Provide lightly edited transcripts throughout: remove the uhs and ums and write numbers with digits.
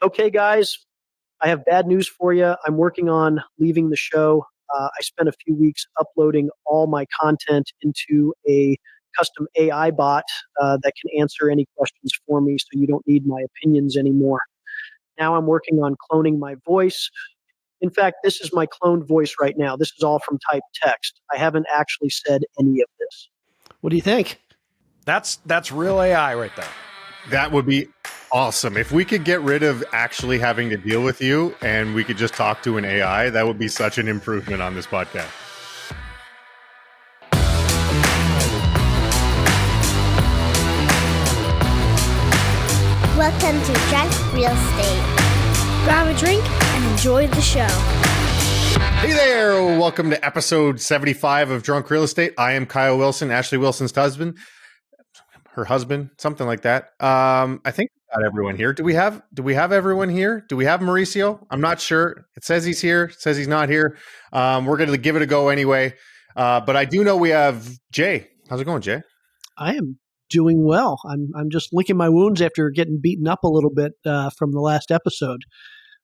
Okay, guys, I have bad news for you. I'm working on leaving the show. I spent a few weeks uploading all my content into a custom AI bot that can answer any questions for me, so you don't need my opinions anymore. Now I'm working on cloning my voice. In fact, this is my cloned voice right now. This is all from typed text. I haven't actually said any of this. What do you think? That's real AI right there. That would be awesome. If we could get rid of actually having to deal with you and we could just talk to an AI, that would be such an improvement on this podcast. Welcome to Drunk Real Estate. Grab a drink and enjoy the show. Hey there. Welcome to episode 75 of Drunk Real Estate. I am Kyle Wilson, Ashley Wilson's husband. Her husband, something like that. I think we got everyone here. Do we have everyone here? Do we have Mauricio? I'm not sure. It says he's here. It says he's not here. We're going to give it a go anyway. But I do know we have Jay. How's it going, Jay? I am doing well. I'm just licking my wounds after getting beaten up a little bit from the last episode.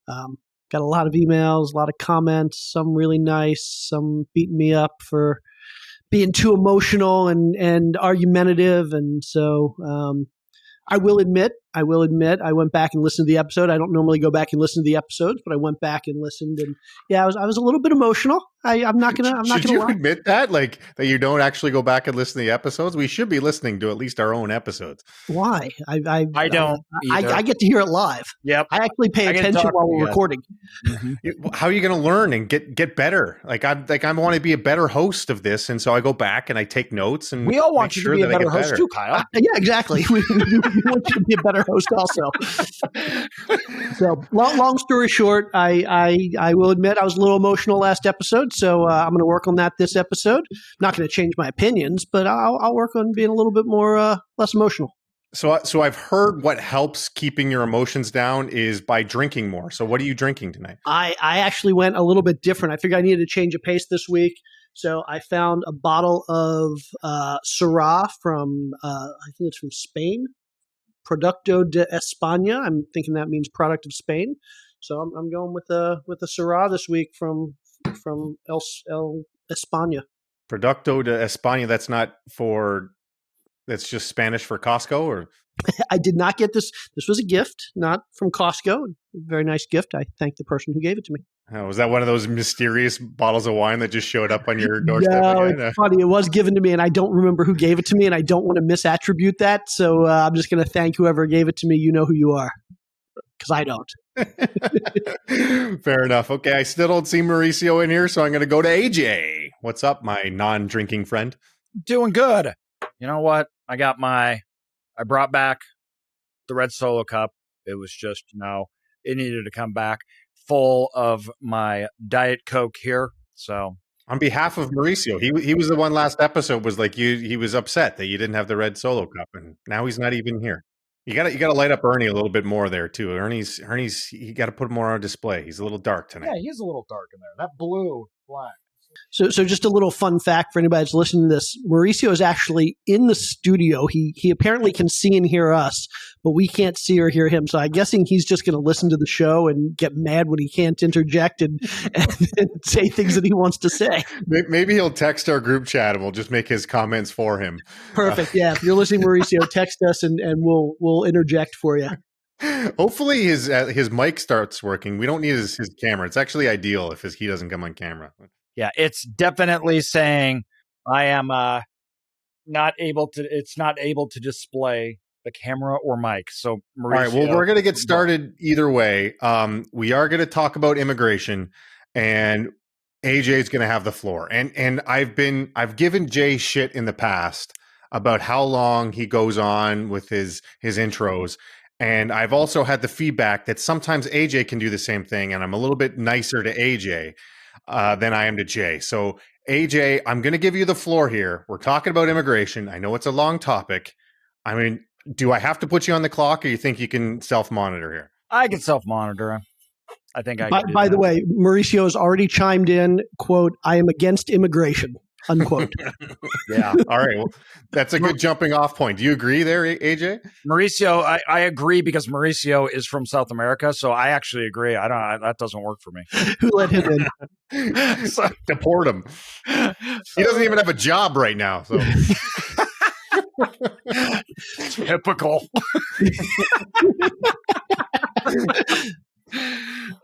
Got a lot of emails, a lot of comments, some really nice, some beating me up for being too emotional and argumentative. And so I will admit, I went back and listened to the episode. I don't normally go back and listen to the episodes, but I went back and listened, and yeah, I was a little bit emotional. I'm not gonna Should you lie. admit that, like that you don't actually go back and listen to the episodes? We should be listening to at least our own episodes. Why? I don't. I get to hear it live. Yep. I actually pay attention while we're recording. Mm-hmm. How are you going to learn and get better? I want to be a better host of this, and so I go back and I take notes. And we all want you to be a better host too, Kyle. Yeah, exactly. We want you to be a better host also. So, long story short, I will admit I was a little emotional last episode, so I'm going to work on that this episode. I'm not going to change my opinions, but I'll work on being a little bit more less emotional. So I've heard what helps keeping your emotions down is by drinking more. So what are you drinking tonight? I actually went a little bit different. I figured I needed to change a pace this week. So I found a bottle of Syrah from, I think it's from Spain, Producto de España. I'm thinking that means product of Spain. So I'm going with a Syrah this week from El España. Producto de España. That's just Spanish for Costco, or? I did not get this. This was a gift, not from Costco. Very nice gift. I thank the person who gave it to me. Oh, was that one of those mysterious bottles of wine that just showed up on your doorstep? No, it's funny. It was given to me, and I don't remember who gave it to me, and I don't want to misattribute that. So I'm just going to thank whoever gave it to me. You know who you are, because I don't. Fair enough. Okay, I still don't see Mauricio in here, so I'm going to go to AJ. What's up, my non-drinking friend? Doing good. You know what? I brought back the red Solo cup. It was just, it needed to come back full of my Diet Coke here. So on behalf of Mauricio, he was the one last episode was like he was upset that you didn't have the red Solo cup, and now he's not even here. You gotta light up Ernie a little bit more there too. Ernie's you got to put him more on display. He's a little dark tonight. Yeah, he's a little dark in there. That blue, black. So just a little fun fact for anybody that's listening to this. Mauricio is actually in the studio. He apparently can see and hear us, but we can't see or hear him. So I'm guessing he's just going to listen to the show and get mad when he can't interject and say things that he wants to say. Maybe he'll text our group chat and we'll just make his comments for him. Perfect. Yeah. If you're listening, Mauricio, text us and we'll interject for you. Hopefully his mic starts working. We don't need his camera. It's actually ideal if he doesn't come on camera. Yeah, it's definitely saying I am not able to display the camera or mic. So, Mauricio, all right, well, we're going to get started either way. We are going to talk about immigration, and AJ is going to have the floor. And I've given Jay shit in the past about how long he goes on with his intros. And I've also had the feedback that sometimes AJ can do the same thing, and I'm a little bit nicer to AJ than I am to Jay. So AJ, I'm going to give you the floor here. We're talking about immigration. I know it's a long topic. I mean, do I have to put you on the clock, or you think you can self-monitor here? I can self-monitor. I think I can. By the way, Mauricio has already chimed in, quote, I am against immigration. unquote. Yeah. All right. Well, that's a good jumping off point. Do you agree there, AJ? Mauricio, I agree because Mauricio is from South America, so I actually agree. That doesn't work for me. Who let him in? So, Deport him. He doesn't even have a job right now. So typical.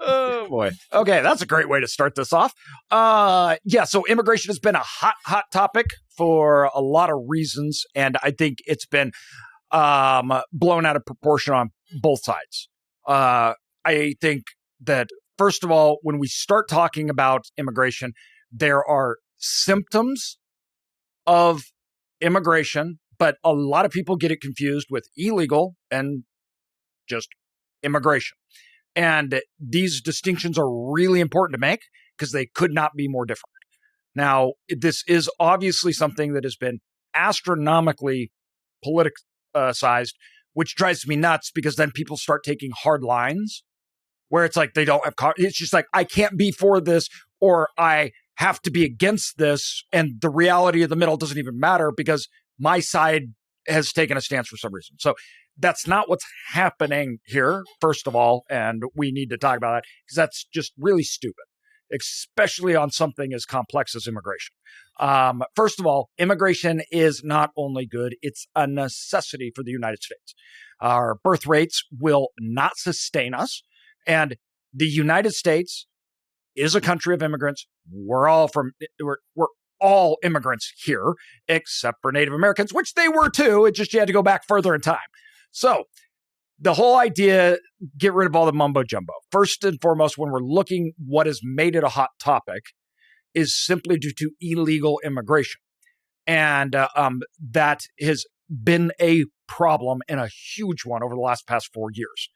Oh boy. Okay, that's a great way to start this off. Yeah, so immigration has been a hot topic for a lot of reasons, and I think it's been blown out of proportion on both sides. I think that first of all, when we start talking about immigration, there are symptoms of immigration, but a lot of people get it confused with illegal and just immigration. And these distinctions are really important to make because they could not be more different. Now, this is obviously something that has been astronomically politicized, which drives me nuts because then people start taking hard lines where it's like they don't have, it's just like, I can't be for this or I have to be against this. And the reality of the middle doesn't even matter because my side has taken a stance for some reason. So that's not what's happening here, first of all. And we need to talk about that because that's just really stupid, especially on something as complex as immigration. First of all, immigration is not only good, it's a necessity for the United States. Our birth rates will not sustain us. And the United States is a country of immigrants. We're all immigrants here, except for Native Americans, which they were too. It just you had to go back further in time. So the whole idea, get rid of all the mumbo jumbo. First and foremost, when we're looking what has made it a hot topic is simply due to illegal immigration. And that has been a problem and a huge one over the past 4 years.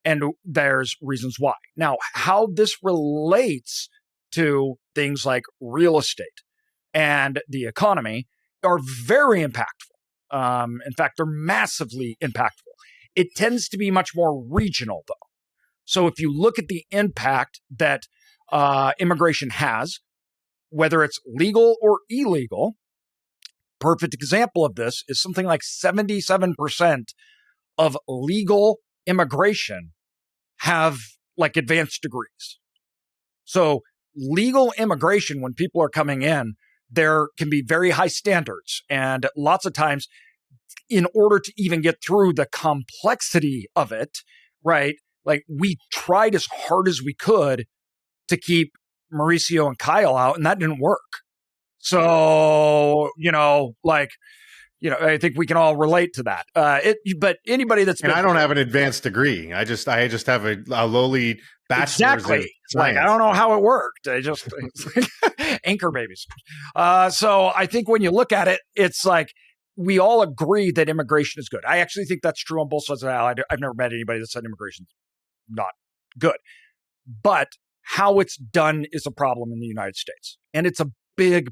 And there's reasons why. Now, how this relates to things like real estate and the economy are very impactful. In fact, they're massively impactful. It tends to be much more regional, though. So if you look at the impact that immigration has, whether it's legal or illegal, perfect example of this is something like 77% of legal immigration have like advanced degrees. So legal immigration, when people are coming in, there can be very high standards. And lots of times, in order to even get through the complexity of it, right? Like we tried as hard as we could to keep Mauricio and Kyle out, and that didn't work. So, I think we can all relate to that. But anybody that's and I don't have an advanced degree. I just have a lowly bachelor's. Exactly. It's like I don't know how it worked. I just anchor babies. So I think when you look at it, it's like we all agree that immigration is good. I actually think that's true on both sides of the aisle. I've never met anybody that said immigration's not good, but how it's done is a problem in the United States, and it's a big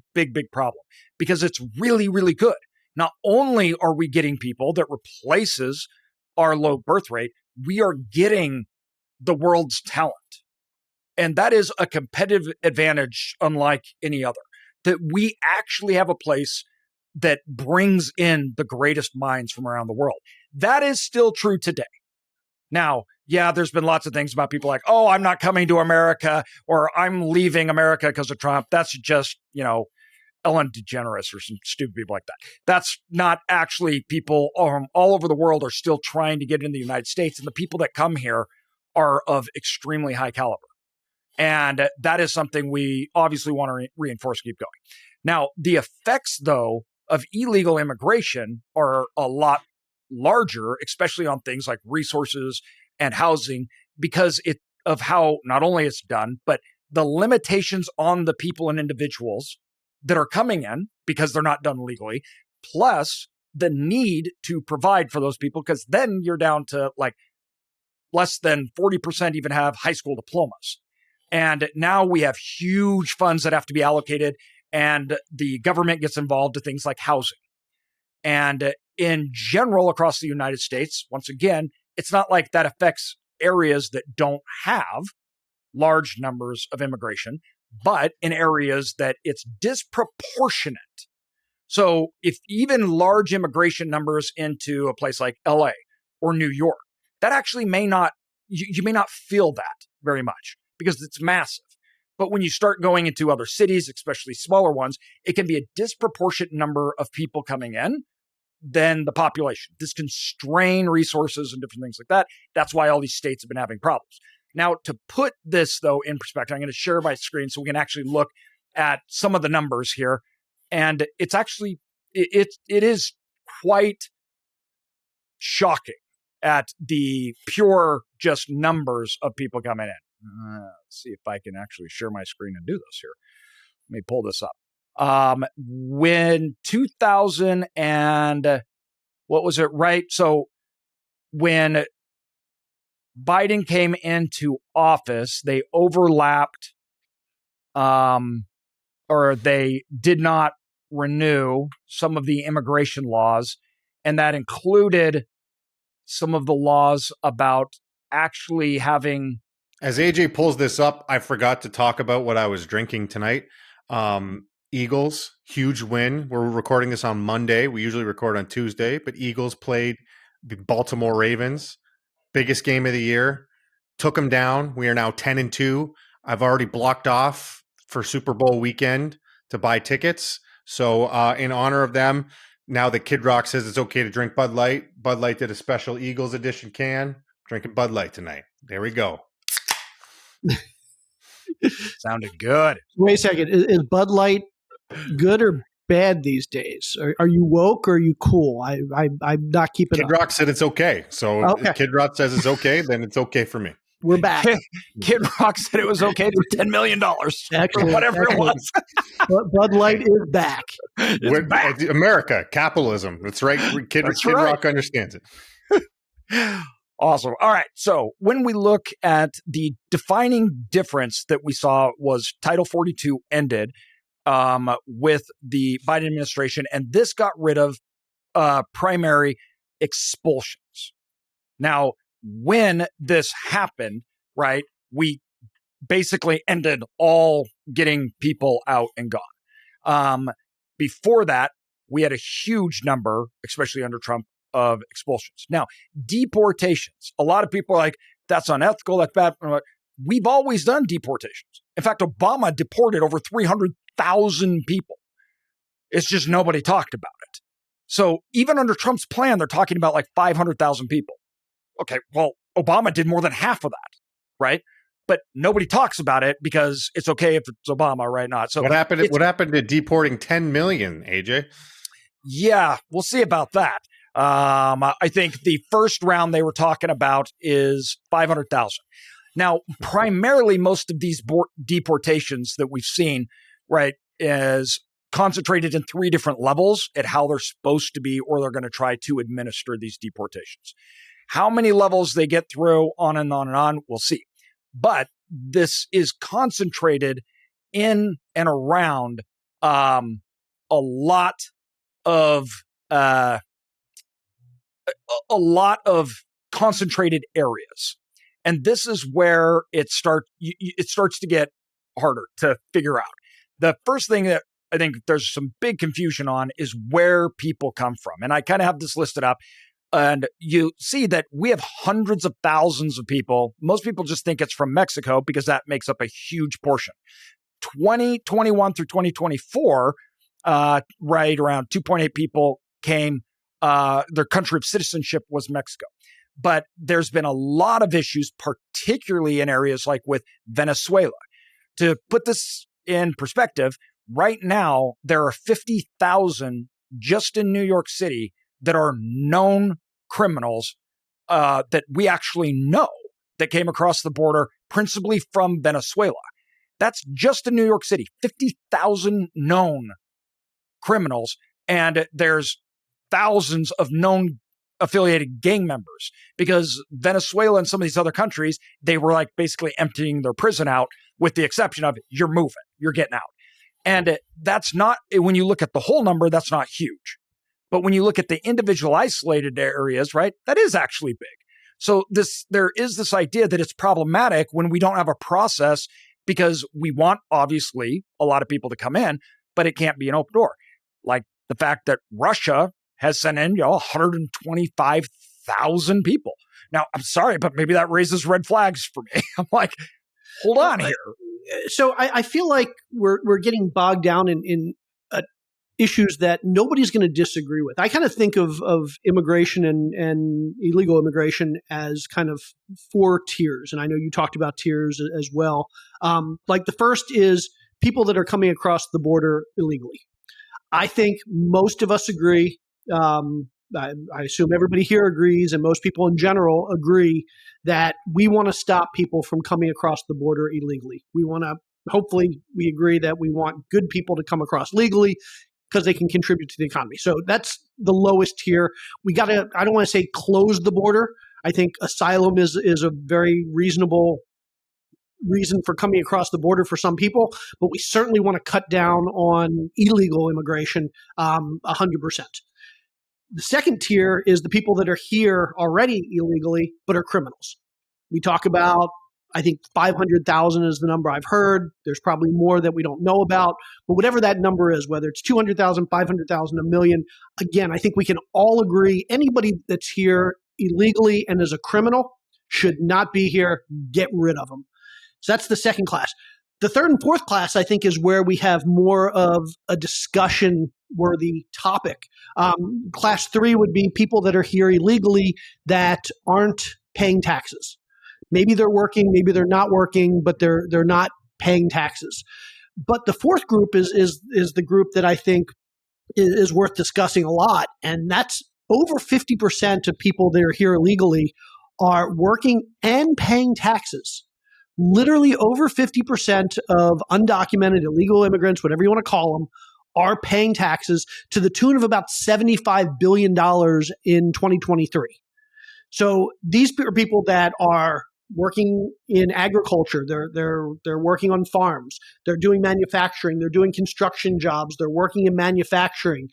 problem because it's really, really good. Not only are we getting people that replaces our low birth rate, we are getting the world's talent. And that is a competitive advantage unlike any other, that we actually have a place that brings in the greatest minds from around the world. That is still true today. Now, yeah, there's been lots of things about people like, oh, I'm not coming to America or I'm leaving America because of Trump. That's just, Ellen DeGeneres or some stupid people like that. That's not actually people all over the world are still trying to get into the United States. And the people that come here are of extremely high caliber. And that is something we obviously want to reinforce, keep going. Now, the effects, though, of illegal immigration are a lot larger, especially on things like resources and housing, because of how not only it's done, but the limitations on the people and individuals that are coming in because they're not done legally, plus the need to provide for those people, because then you're down to like less than 40% even have high school diplomas. And now we have huge funds that have to be allocated, and the government gets involved to things like housing. And in general, across the United States, once again, it's not like that affects areas that don't have large numbers of immigration, but in areas that it's disproportionate. So if even large immigration numbers into a place like LA or New York, that actually may not, you may not feel that very much because it's massive. But when you start going into other cities, especially smaller ones, it can be a disproportionate number of people coming in than the population. This can strain resources and different things like that. That's why all these states have been having problems. Now, to put this, though, in perspective, I'm going to share my screen so we can actually look at some of the numbers here. And it's actually, it is quite shocking at the pure just numbers of people coming in. Let's see if I can actually share my screen and do this here. Let me pull this up. When 2000 and what was it, right? So when Biden came into office, they overlapped, or they did not renew some of the immigration laws, and that included some of the laws about actually having. As AJ pulls this up, I forgot to talk about what I was drinking tonight. Eagles, huge win. We're recording this on Monday. We usually record on Tuesday, but Eagles played the Baltimore Ravens. Biggest game of the year. Took them down. We are now 10-2. I've already blocked off for Super Bowl weekend to buy tickets. So in honor of them, now that Kid Rock says it's okay to drink Bud Light, Bud Light did a special Eagles edition can. Drinking Bud Light tonight. There we go. Sounded good. Wait a second. Is Bud Light good or bad these days? Are you woke or are you cool? I'm not keeping Kid up. Rock said it's okay. So Okay. if Kid Rock says it's okay, then it's okay for me. We're back. Kid Rock said it was okay for $10 million or Excellent, whatever excellent. it was. Bud Light is back. It's back. America, capitalism. That's right. Kid That's right. Rock understands it. Awesome. All right. So when we look at the defining difference that we saw was Title 42 ended with the Biden administration, and this got rid of primary expulsions. Now, when this happened, right, we basically ended all getting people out and gone. Before that, we had a huge number, especially under Trump, of expulsions. Now, deportations. A lot of people are like, that's unethical, that's bad. We've always done deportations. In fact, Obama deported over 300,000 people. It's just nobody talked about it. So even under Trump's plan, they're talking about like 500,000 people. Okay, well, Obama did more than half of that, right? But nobody talks about it because it's okay if it's Obama, right? Not. So what happened to deporting 10 million, AJ? Yeah, we'll see about that. I think the first round they were talking about is 500,000. Now, primarily, most of these deportations that we've seen, right, is concentrated in 3 different levels at how they're supposed to be, or they're going to try to administer these deportations. How many levels they get through, on and on and on, we'll see. But this is concentrated in and around a lot of concentrated areas. And this is where it starts to get harder to figure out. The first thing that I think there's some big confusion on is where people come from. And I kind of have this listed up. And you see that we have hundreds of thousands of people. Most people just think it's from Mexico because that makes up a huge portion. 2021 through 2024, right around 2.8 people came. Their country of citizenship was Mexico. But there's been a lot of issues, particularly in areas like with Venezuela. To put this in perspective, right now, there are 50,000 just in New York City that are known criminals that we actually know that came across the border, principally from Venezuela. That's just in New York City, 50,000 known criminals. And there's thousands of known affiliated gang members because Venezuela and some of these other countries, they were like basically emptying their prison out with the exception of you're moving, you're getting out. And that's not, when you look at the whole number, that's not huge. But when you look at the individual isolated areas, right, that is actually big. So there is this idea that it's problematic when we don't have a process because we want, obviously, a lot of people to come in, but it can't be an open door. Like the fact that Russia has sent in 125,000 people. Now, I'm sorry, but maybe that raises red flags for me. I'm like, hold on here. So I feel like we're getting bogged down in issues that nobody's going to disagree with. I kind of think of immigration and illegal immigration as kind of 4 tiers. And I know you talked about tiers as well. Like the first is people that are coming across the border illegally. I think most of us agree. I assume everybody here agrees, and most people in general agree that we want to stop people from coming across the border illegally. Hopefully, we agree that we want good people to come across legally because they can contribute to the economy. So that's the lowest tier. I don't want to say close the border. I think asylum is a very reasonable reason for coming across the border for some people, but we certainly want to cut down on illegal immigration 100%. The second tier is the people that are here already illegally, but are criminals. We talk about, I think 500,000 is the number I've heard. There's probably more that we don't know about, but whatever that number is, whether it's 200,000, 500,000, a million, again, I think we can all agree anybody that's here illegally and is a criminal should not be here. Get rid of them. So that's the second class. The third and fourth class, I think, is where we have more of a discussion-worthy topic. Class 3 would be people that are here illegally that aren't paying taxes. Maybe they're working, maybe they're not working, but they're not paying taxes. But the fourth group is the group that I think is worth discussing a lot, and that's over 50% of people that are here illegally are working and paying taxes. Literally over 50% of undocumented illegal immigrants, whatever you want to call them, are paying taxes to the tune of about $75 billion in 2023. So these are people that are working in agriculture. They're working on farms. They're doing manufacturing. They're doing construction jobs. They're working in manufacturing.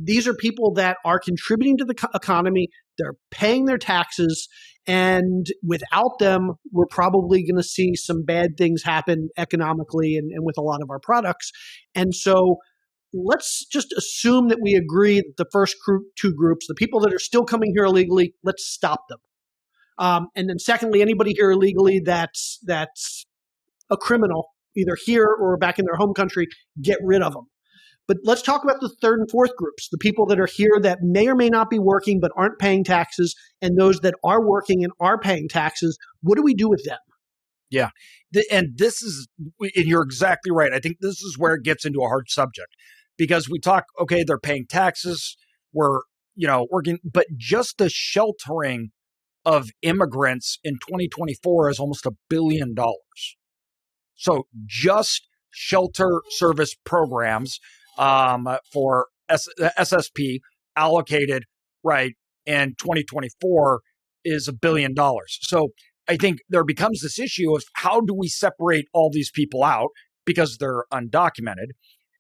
These are people that are contributing to the economy. They're paying their taxes. And without them, we're probably going to see some bad things happen economically and with a lot of our products. And so let's just assume that we agree that the first two groups, the people that are still coming here illegally, let's stop them. And then secondly, anybody here illegally that's a criminal, either here or back in their home country, get rid of them. But let's talk about the third and fourth groups, the people that are here that may or may not be working but aren't paying taxes, and those that are working and are paying taxes. What do we do with them? Yeah. And you're exactly right. I think this is where it gets into a hard subject because we talk, okay, they're paying taxes, we're, working, but just the sheltering of immigrants in 2024 is almost $1 billion. So just shelter service programs for SSP allocated right in 2024 is $1 billion. So I think there becomes this issue of how do we separate all these people out because they're undocumented,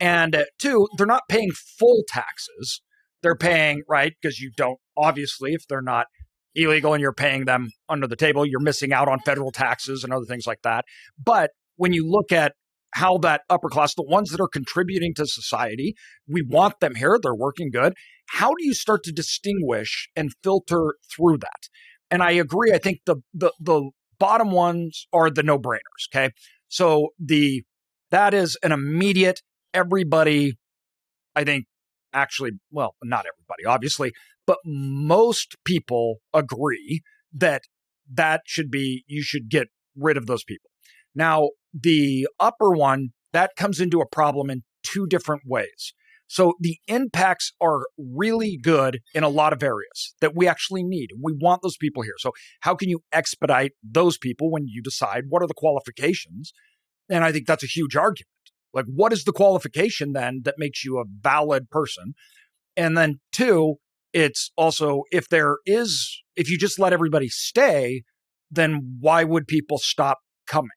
and 2, they're not paying full taxes. They're paying right because you don't, obviously, if they're not illegal and you're paying them under the table, you're missing out on federal taxes and other things like that. But when you look at how that upper class, the ones that are contributing to society, we want them here, they're working good. How do you start to distinguish and filter through that? And I agree. I think the bottom ones are the no-brainers, okay? So that is an immediate, everybody, I think, actually, well, not everybody, obviously, but most people agree that you should get rid of those people. Now, the upper one, that comes into a problem in 2 different ways. So the impacts are really good in a lot of areas that we actually need. We want those people here. So how can you expedite those people when you decide what are the qualifications? And I think that's a huge argument. Like, what is the qualification then that makes you a valid person? And then 2, it's also if you just let everybody stay, then why would people stop coming?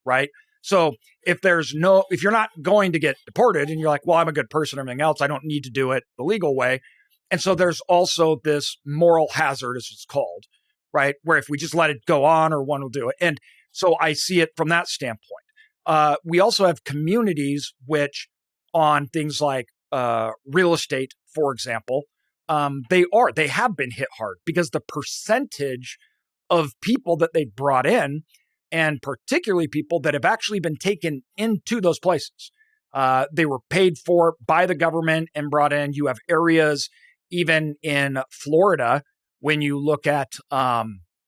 Right? So if you're not going to get deported and you're like, well, I'm a good person, everything else, I don't need to do it the legal way. And so there's also this moral hazard, as it's called, right? Where if we just let it go on or one will do it. And so I see it from that standpoint. We also have communities which, on things like real estate, for example, they have been hit hard because the percentage of people that they brought in, and particularly people that have actually been taken into those places. They were paid for by the government and brought in. You have areas even in Florida when you look at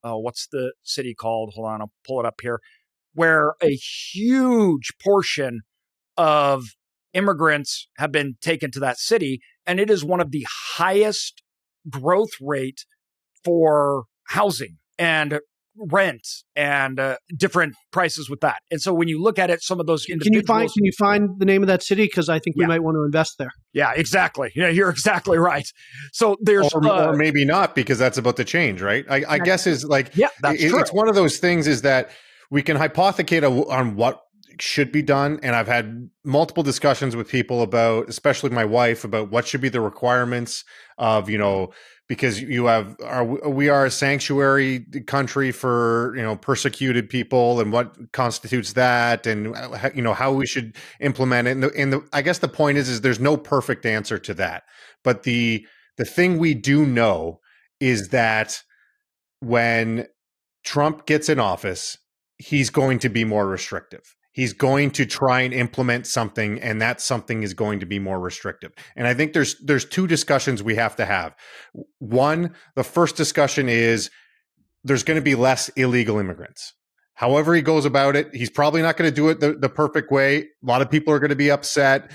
what's the city called? Hold on, I'll pull it up here. Where a huge portion of immigrants have been taken to that city, and it is one of the highest growth rate for housing and rent and different prices with that. And so when you look at it, some of those individuals. Can you find the name of that city? Because I think we might want to invest there. Yeah, exactly. Yeah, you're exactly right. So there's or maybe not, because that's about to change, right? I guess is like, that's true. It's one of those things is that we can hypothecate on what should be done. And I've had multiple discussions with people about, especially my wife, about what should be the requirements of, because we are a sanctuary country for, persecuted people, and what constitutes that, and, how we should implement it. And I guess the point is there's no perfect answer to that. But the thing we do know is that when Trump gets in office, he's going to be more restrictive. He's going to try and implement something, and that something is going to be more restrictive. And I think there's two discussions we have to have. One, the first discussion is there's going to be less illegal immigrants. However he goes about it, he's probably not going to do it the perfect way. A lot of people are going to be upset.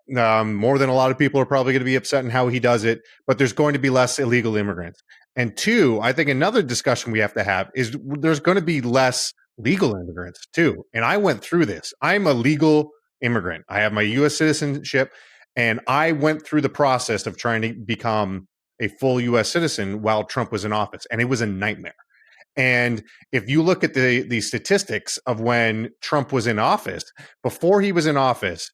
More than a lot of people are probably going to be upset in how he does it, but there's going to be less illegal immigrants. And two, I think another discussion we have to have is there's going to be less legal immigrants too. And I went through this. I'm a legal immigrant. I have my U.S. citizenship, and I went through the process of trying to become a full U.S. citizen while Trump was in office, and it was a nightmare. And if you look at the statistics of when Trump was in office, before he was in office,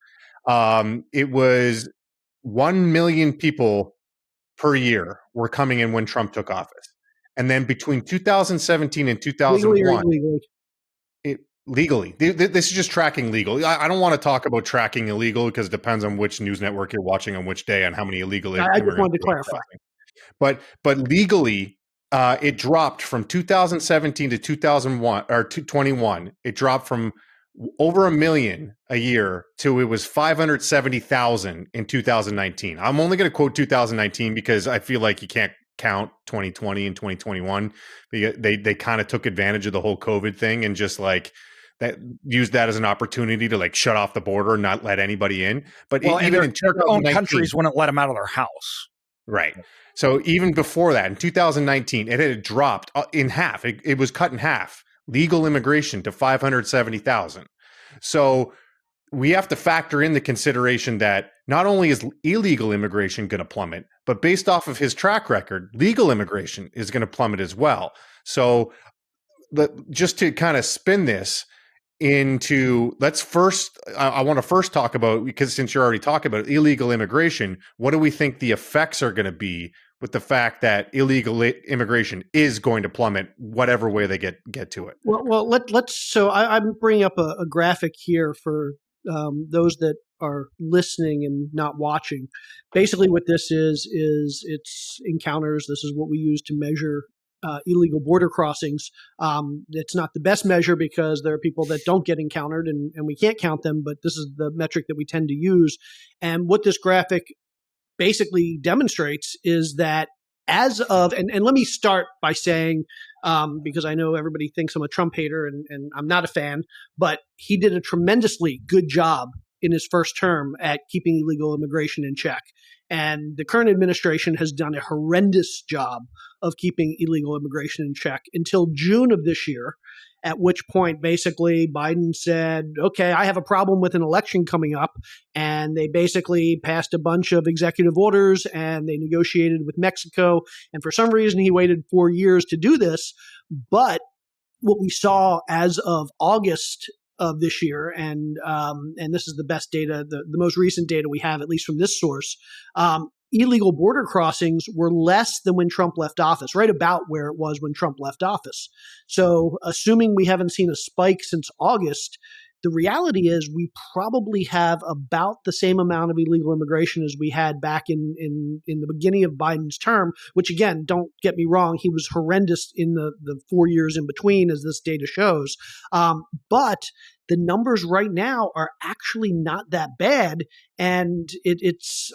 it was 1 million people per year were coming in when Trump took office. And then between 2017 and 2001, legally. This is just tracking legal. I don't want to talk about tracking illegal because it depends on which news network you're watching on which day and how many illegal I just wanted to clarify. But legally, it dropped from 2017 to 2001 or 2021. It dropped from over 1 million a year to it was 570,000 in 2019. I'm only going to quote 2019 because I feel like you can't count 2020 and 2021. They kind of took advantage of the whole COVID thing and just like that used that as an opportunity to like shut off the border and not let anybody in. But even in their own countries wouldn't let them out of their house. Right. So even before that, in 2019, it had dropped in half. It was cut in half. Legal immigration to 570,000. So we have to factor in the consideration that not only is illegal immigration going to plummet, but based off of his track record, legal immigration is going to plummet as well. So just to kind of spin this into, I want to first talk about, because since you're already talking about illegal immigration, what do we think the effects are going to be with the fact that illegal immigration is going to plummet whatever way they get to it? Well, let's. So I'm bringing up a graphic here for those that are listening and not watching. Basically, what this is it's encounters. This is what we use to measure illegal border crossings. It's not the best measure because there are people that don't get encountered and we can't count them, but this is the metric that we tend to use. And what this graphic basically demonstrates is that as of, and let me start by saying, because I know everybody thinks I'm a Trump hater and I'm not a fan, but he did a tremendously good job in his first term at keeping illegal immigration in check. And the current administration has done a horrendous job of keeping illegal immigration in check until June of this year, at which point basically Biden said, okay, I have a problem with an election coming up. And they basically passed a bunch of executive orders and they negotiated with Mexico. And for some reason, he waited 4 years to do this. But what we saw as of August of this year, and this is the best data, the most recent data we have, at least from this source, illegal border crossings were less than when Trump left office, right about where it was when Trump left office. So assuming we haven't seen a spike since August, The reality is we probably have about the same amount of illegal immigration as we had back in the beginning of Biden's term, which again, don't get me wrong, he was horrendous in the 4 years in between, as this data shows. But the numbers right now are actually not that bad. And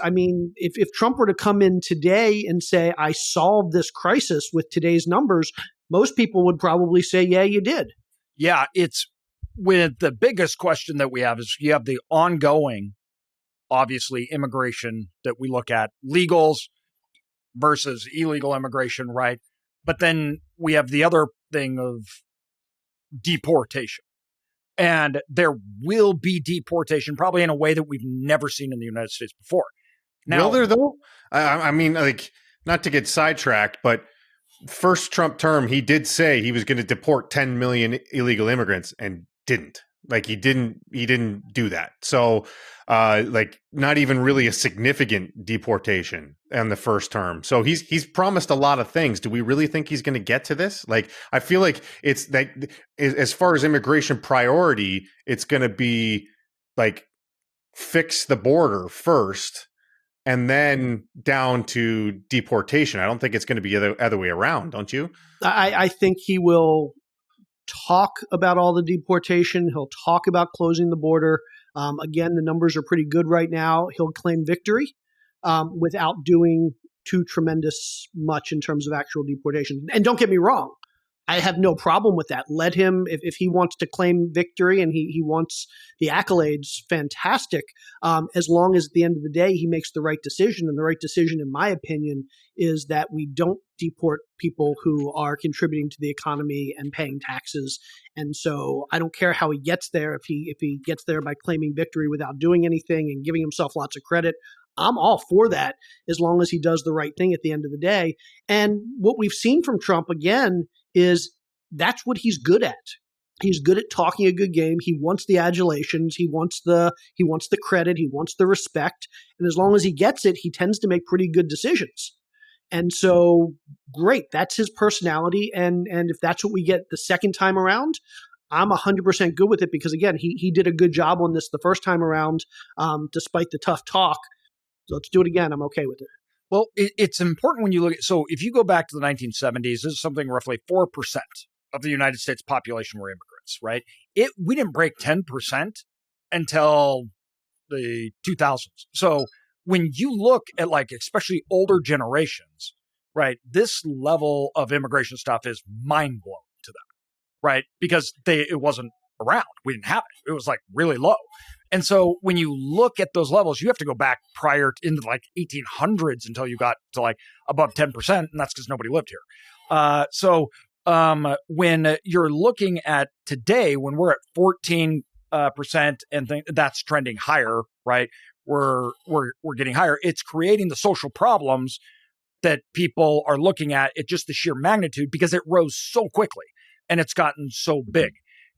I mean, if Trump were to come in today and say, I solved this crisis with today's numbers, most people would probably say, yeah, you did. Yeah, it's with the biggest question that we have is you have the ongoing, obviously, immigration that we look at, legals versus illegal immigration, right? But then we have the other thing of deportation. And there will be deportation probably in a way that we've never seen in the United States before. Now, will there though? I mean, like, not to get sidetracked, but first Trump term, he did say he was going to deport 10 million illegal immigrants and didn't. Like, he didn't do that. So, like, not even really a significant deportation in the first term. So he's promised a lot of things. Do we really think he's going to get to this? Like, I feel like it's like, as far as immigration priority, it's going to be like fix the border first and then down to deportation. I don't think it's going to be the other way around, don't you? I think he will talk about all the deportation. He'll talk about closing the border. Again, the numbers are pretty good right now. He'll claim victory without doing too tremendous much in terms of actual deportation. And don't get me wrong, I have no problem with that. Let him, if he wants to claim victory and he wants the accolades, fantastic. As long as at the end of the day, he makes the right decision. And the right decision, in my opinion, is that we don't deport people who are contributing to the economy and paying taxes. And so I don't care how he gets there. If he gets there by claiming victory without doing anything and giving himself lots of credit, I'm all for that, as long as he does the right thing at the end of the day. And what we've seen from Trump, again, is that's what he's good at. He's good at talking a good game. He wants the adulations. He wants the credit. He wants the respect. And as long as he gets it, he tends to make pretty good decisions. And so, great, that's his personality. And if that's what we get the second time around, I'm 100% good with it, because again, he did a good job on this the first time around, despite the tough talk. So let's do it again. I'm okay with it. Well, it's important when you look at, so if you go back to the 1970s, this is something roughly 4% of the United States population were immigrants, right? We didn't break 10% until the 2000s. So when you look at, like, especially older generations, right, this level of immigration stuff is mind blowing to them, right? Because it wasn't around. We didn't have it. It was like really low. And so when you look at those levels, you have to go back prior into like 1800s until you got to like above 10%. And that's because nobody lived here. So when you're looking at today, when we're at 14% and that's trending higher, right? We're getting higher. It's creating the social problems that people are looking at just the sheer magnitude, because it rose so quickly and it's gotten so big.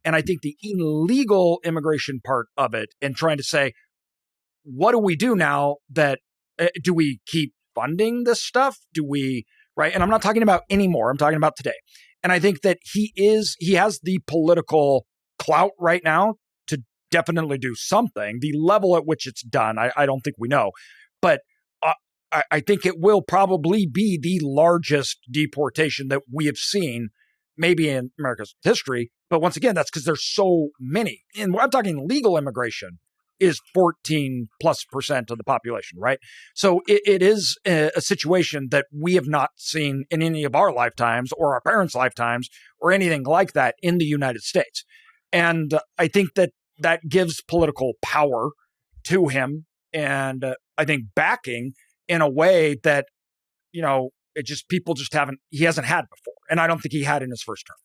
And I think the illegal immigration part of it, and trying to say, what do we do now? That do we keep funding this stuff? Do we, right? And I'm not talking about anymore. I'm talking about today. And I think that he has the political clout right now to definitely do something. The level at which it's done, I don't think we know. But I think it will probably be the largest deportation that we have seen, maybe in America's history. But once again, that's because there's so many. And I'm talking legal immigration is 14+% of the population, right? So it is a situation that we have not seen in any of our lifetimes or our parents' lifetimes or anything like that in the United States. And I think that gives political power to him, and I think backing in a way that, you know, he hasn't had before. And I don't think he had in his first term.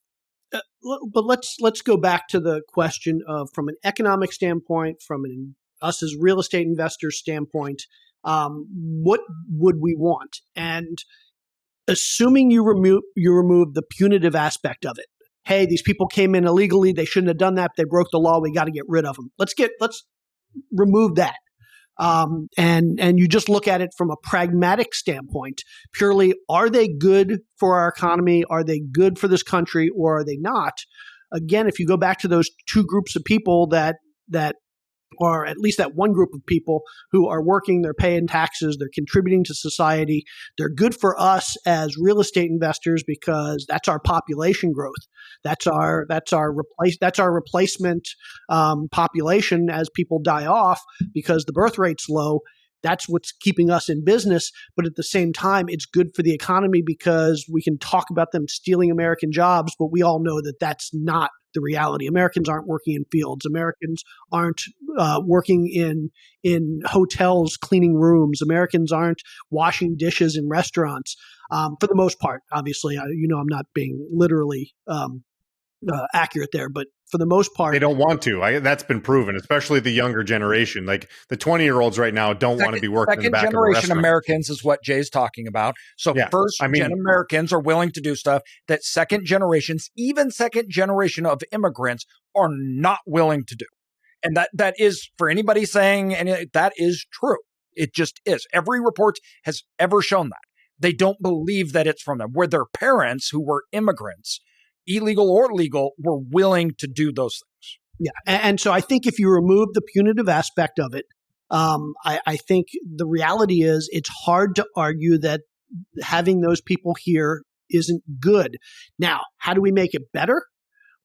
But let's go back to the question of, from an economic standpoint, from us as real estate investors standpoint, what would we want? And assuming you remove the punitive aspect of it. Hey, these people came in illegally. They shouldn't have done that. They broke the law. We got to get rid of them. Let's remove that. And you just look at it from a pragmatic standpoint, purely, are they good for our economy? Are they good for this country, or are they not? again, if you go back to those two groups of people that or at least that one group of people who are working, they're paying taxes, they're contributing to society. They're good for us as real estate investors because that's our population growth. That's our replacement population as people die off because the birth rate's low. That's what's keeping us in business. But at the same time, it's good for the economy because we can talk about them stealing American jobs, but we all know that that's not the reality. Americans aren't working in fields. Americans aren't working in hotels, cleaning rooms. Americans aren't washing dishes in restaurants. For the most part, obviously, I'm not being literally accurate there, but for the most part, they don't want to. That's been proven, especially the younger generation. Like the 20-year-olds right now don't want to be working in the back of a restaurant. Second generation Americans is what Jay's talking about. So first-gen Americans are willing to do stuff that second generations, even second generation of immigrants, are not willing to do. And that is, for anybody saying, and that is true. It just is. Every report has ever shown that. They don't believe that it's from them, where their parents, who were immigrants, illegal or legal, were willing to do those things. Yeah. And so I think if you remove the punitive aspect of it, I think the reality is it's hard to argue that having those people here isn't good. Now, how do we make it better?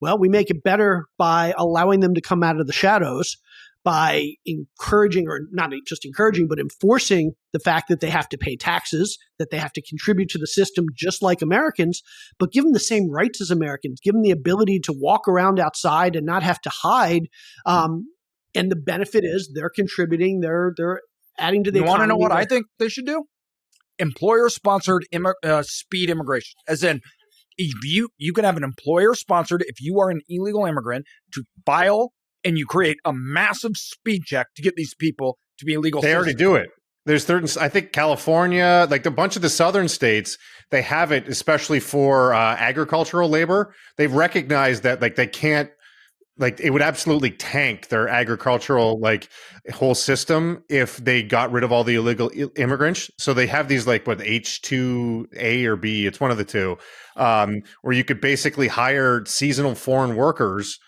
Well, we make it better by allowing them to come out of the shadows, by encouraging, or not just encouraging, but enforcing the fact that they have to pay taxes, that they have to contribute to the system just like Americans, but give them the same rights as Americans, give them the ability to walk around outside and not have to hide. And the benefit is they're contributing, they're adding to the economy. You want to know what I think they should do? Employer-sponsored speed immigration, as in, if you can have an employer-sponsored, if you are an illegal immigrant, to file and you create a massive speed check to get these people to be illegal. They already do it. There's certain, I think California, like a bunch of the southern states, they have it, especially for agricultural labor. They've recognized that like they can't, like it would absolutely tank their agricultural like whole system if they got rid of all the illegal immigrants. So they have these like what H2A or B, it's one of the two, where you could basically hire seasonal foreign workers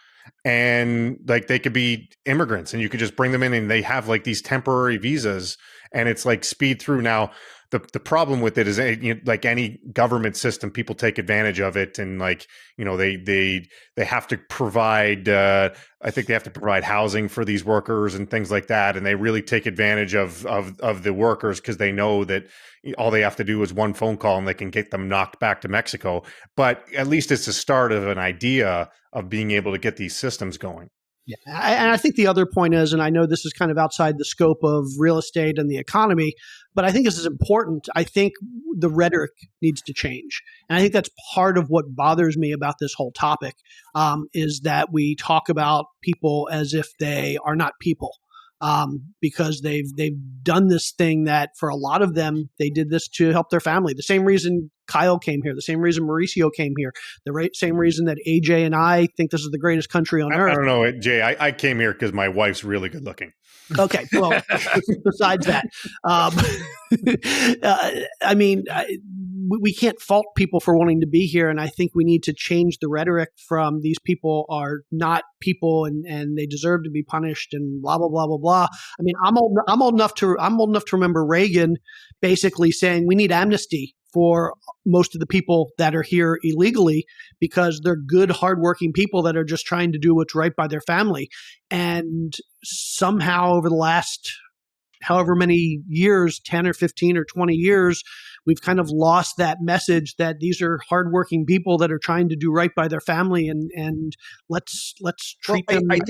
and like they could be immigrants and you could just bring them in and they have like these temporary visas and it's like speed through. Now the problem with it is like any government system, people take advantage of it and like they have to provide I think they have to provide housing for these workers and things like that, and they really take advantage of the workers because they know that all they have to do is one phone call and they can get them knocked back to Mexico. But at least it's the start of an idea of being able to get these systems going. Yeah. And I think the other point is, and I know this is kind of outside the scope of real estate and the economy, but I think this is important. I think the rhetoric needs to change. And I think that's part of what bothers me about this whole topic, is that we talk about people as if they are not people. Because they've done this thing that for a lot of them, they did this to help their family. The same reason Kyle came here, the same reason Mauricio came here, same reason that AJ and I think this is the greatest country on earth. I don't know, Jay. I came here because my wife's really good looking. Okay, well, besides that, I mean, we can't fault people for wanting to be here, and I think we need to change the rhetoric from these people are not people and they deserve to be punished and blah blah blah blah blah. I mean, I'm old enough to remember Reagan basically saying we need amnesty for most of the people that are here illegally because they're good, hardworking people that are just trying to do what's right by their family. And somehow over the last however many years, 10 or 15 or 20 years, we've kind of lost that message that these are hardworking people that are trying to do right by their family, and let's treat them. I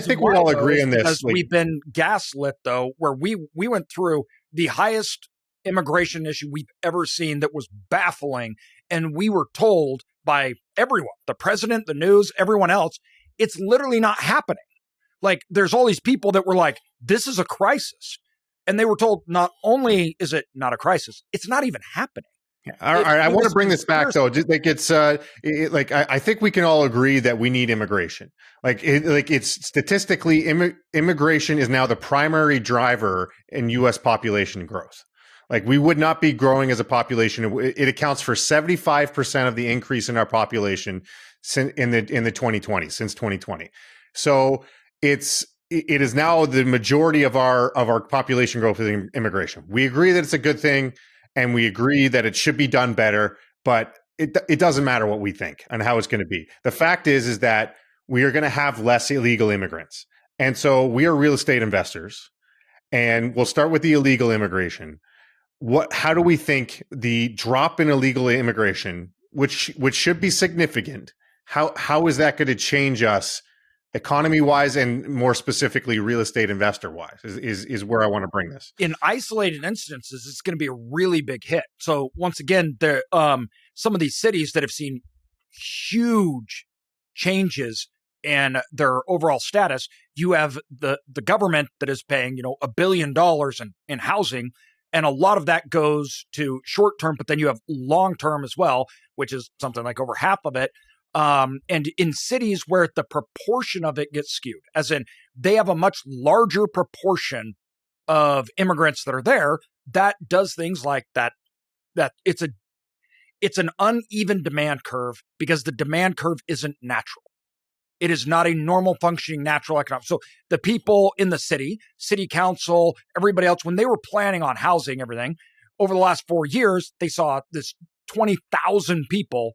think we all agree on this. Because we've been gaslit, though, where we went through the highest immigration issue we've ever seen that was baffling, and we were told by everyone, the president, the news, everyone else, it's literally not happening. Like, there's all these people that were like, this is a crisis. And they were told not only is it not a crisis, it's not even happening. Yeah. All right, I want to bring this back though. Just like it's like I think we can all agree that we need immigration. It's statistically immigration is now the primary driver in U.S. population growth. Like we would not be growing as a population. It accounts for 75% of the increase in our population. in the 2020s, since 2020. So it is now the majority of our population growth is immigration. We agree that it's a good thing, and we agree that it should be done better, but it doesn't matter what we think and how it's going to be. The fact is that we are going to have less illegal immigrants. And so we are real estate investors, and we'll start with the illegal immigration. How do we think the drop in illegal immigration, which should be significant, how is that going to change us economy wise, and more specifically real estate investor wise, is where I want to bring this. In isolated instances, it's going to be a really big hit. So once again, there some of these cities that have seen huge changes in their overall status, you have the government that is paying, $1 billion in housing, and a lot of that goes to short term, but then you have long term as well, which is something like over half of it. And in cities where the proportion of it gets skewed, as in they have a much larger proportion of immigrants that are there, that does things like that it's an uneven demand curve because the demand curve isn't natural. It is not a normal functioning natural economic. So the people in the city council, everybody else, when they were planning on housing everything over the last 4 years, they saw this 20,000 people,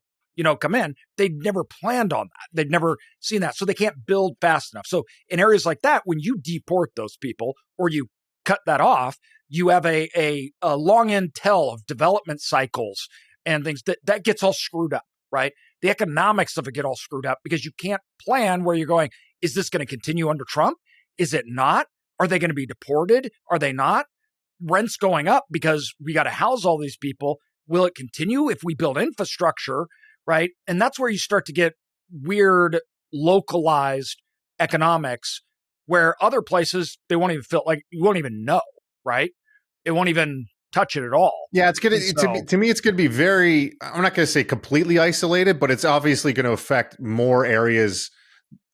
come in. They'd never planned on that. They'd never seen that. So they can't build fast enough. So in areas like that, when you deport those people or you cut that off, you have a long end tail of development cycles and things that gets all screwed up, right? The economics of it get all screwed up because you can't plan where you're going. Is this going to continue under Trump? Is it not? Are they going to be deported? Are they not? Rent's going up because we got to house all these people. Will it continue if we build infrastructure, right? And that's where you start to get weird, localized economics where other places, they won't even feel like you won't even know, right? It won't even touch it at all. Yeah, it's going to me, it's going to be very, I'm not going to say completely isolated, but it's obviously going to affect more areas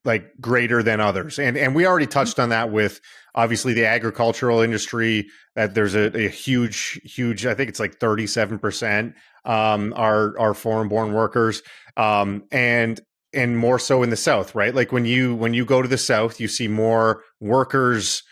like greater than others. And we already touched on that with obviously the agricultural industry, that there's a huge, I think it's like 37% are foreign born workers. And more so in the South, right? Like when you go to the South, you see more workers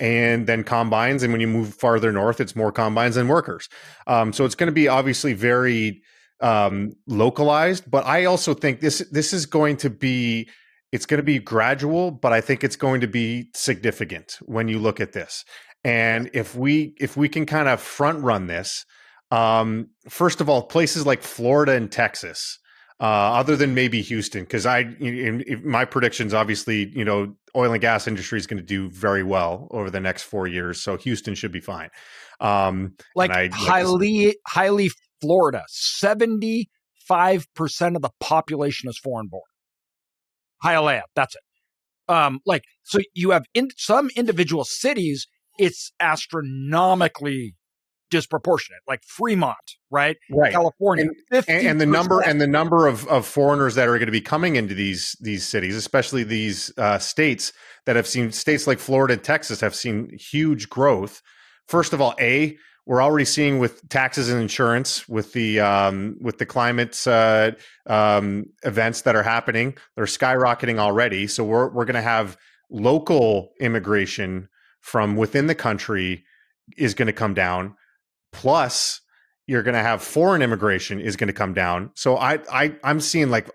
and then combines. And when you move farther north, it's more combines than workers. So it's going to be obviously very localized, but I also think this is going to be, it's going to be gradual, but I think it's going to be significant when you look at this. And if we can kind of front run this, first of all, places like Florida and Texas, other than maybe Houston, because my predictions, obviously, oil and gas industry is going to do very well over the next 4 years. So Houston should be fine. Highly Florida, 75% of the population is foreign born. Hialeah, that's it. So you have in some individual cities, it's astronomically disproportionate, like Fremont, right? California, and the number of foreigners that are going to be coming into these cities, especially these states that have seen, states like Florida and Texas have seen huge growth. First of all, we're already seeing with taxes and insurance, with the climate events that are happening, they're skyrocketing already. So we're going to have local immigration from within the country is going to come down. Plus, you're going to have foreign immigration is going to come down. So I'm seeing like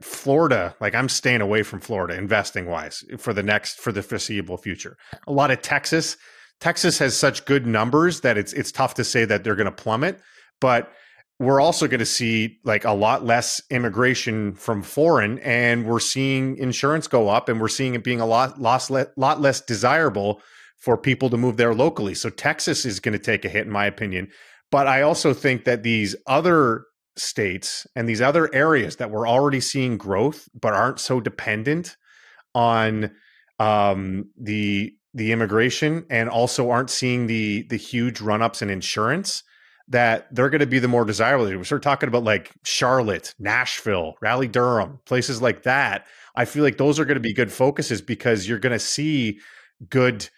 Florida, like I'm staying away from Florida investing wise for the foreseeable future. A lot of Texas has such good numbers that it's tough to say that they're going to plummet, but we're also going to see like a lot less immigration from foreign, and we're seeing insurance go up, and we're seeing it being a lot less desirable for people to move there locally. So Texas is going to take a hit, in my opinion. But I also think that these other states and these other areas that we're already seeing growth, but aren't so dependent on the immigration, and also aren't seeing the huge run-ups in insurance, that they're going to be the more desirable. We start talking about like Charlotte, Nashville, Raleigh, Durham, places like that. I feel like those are going to be good focuses because you're going to see good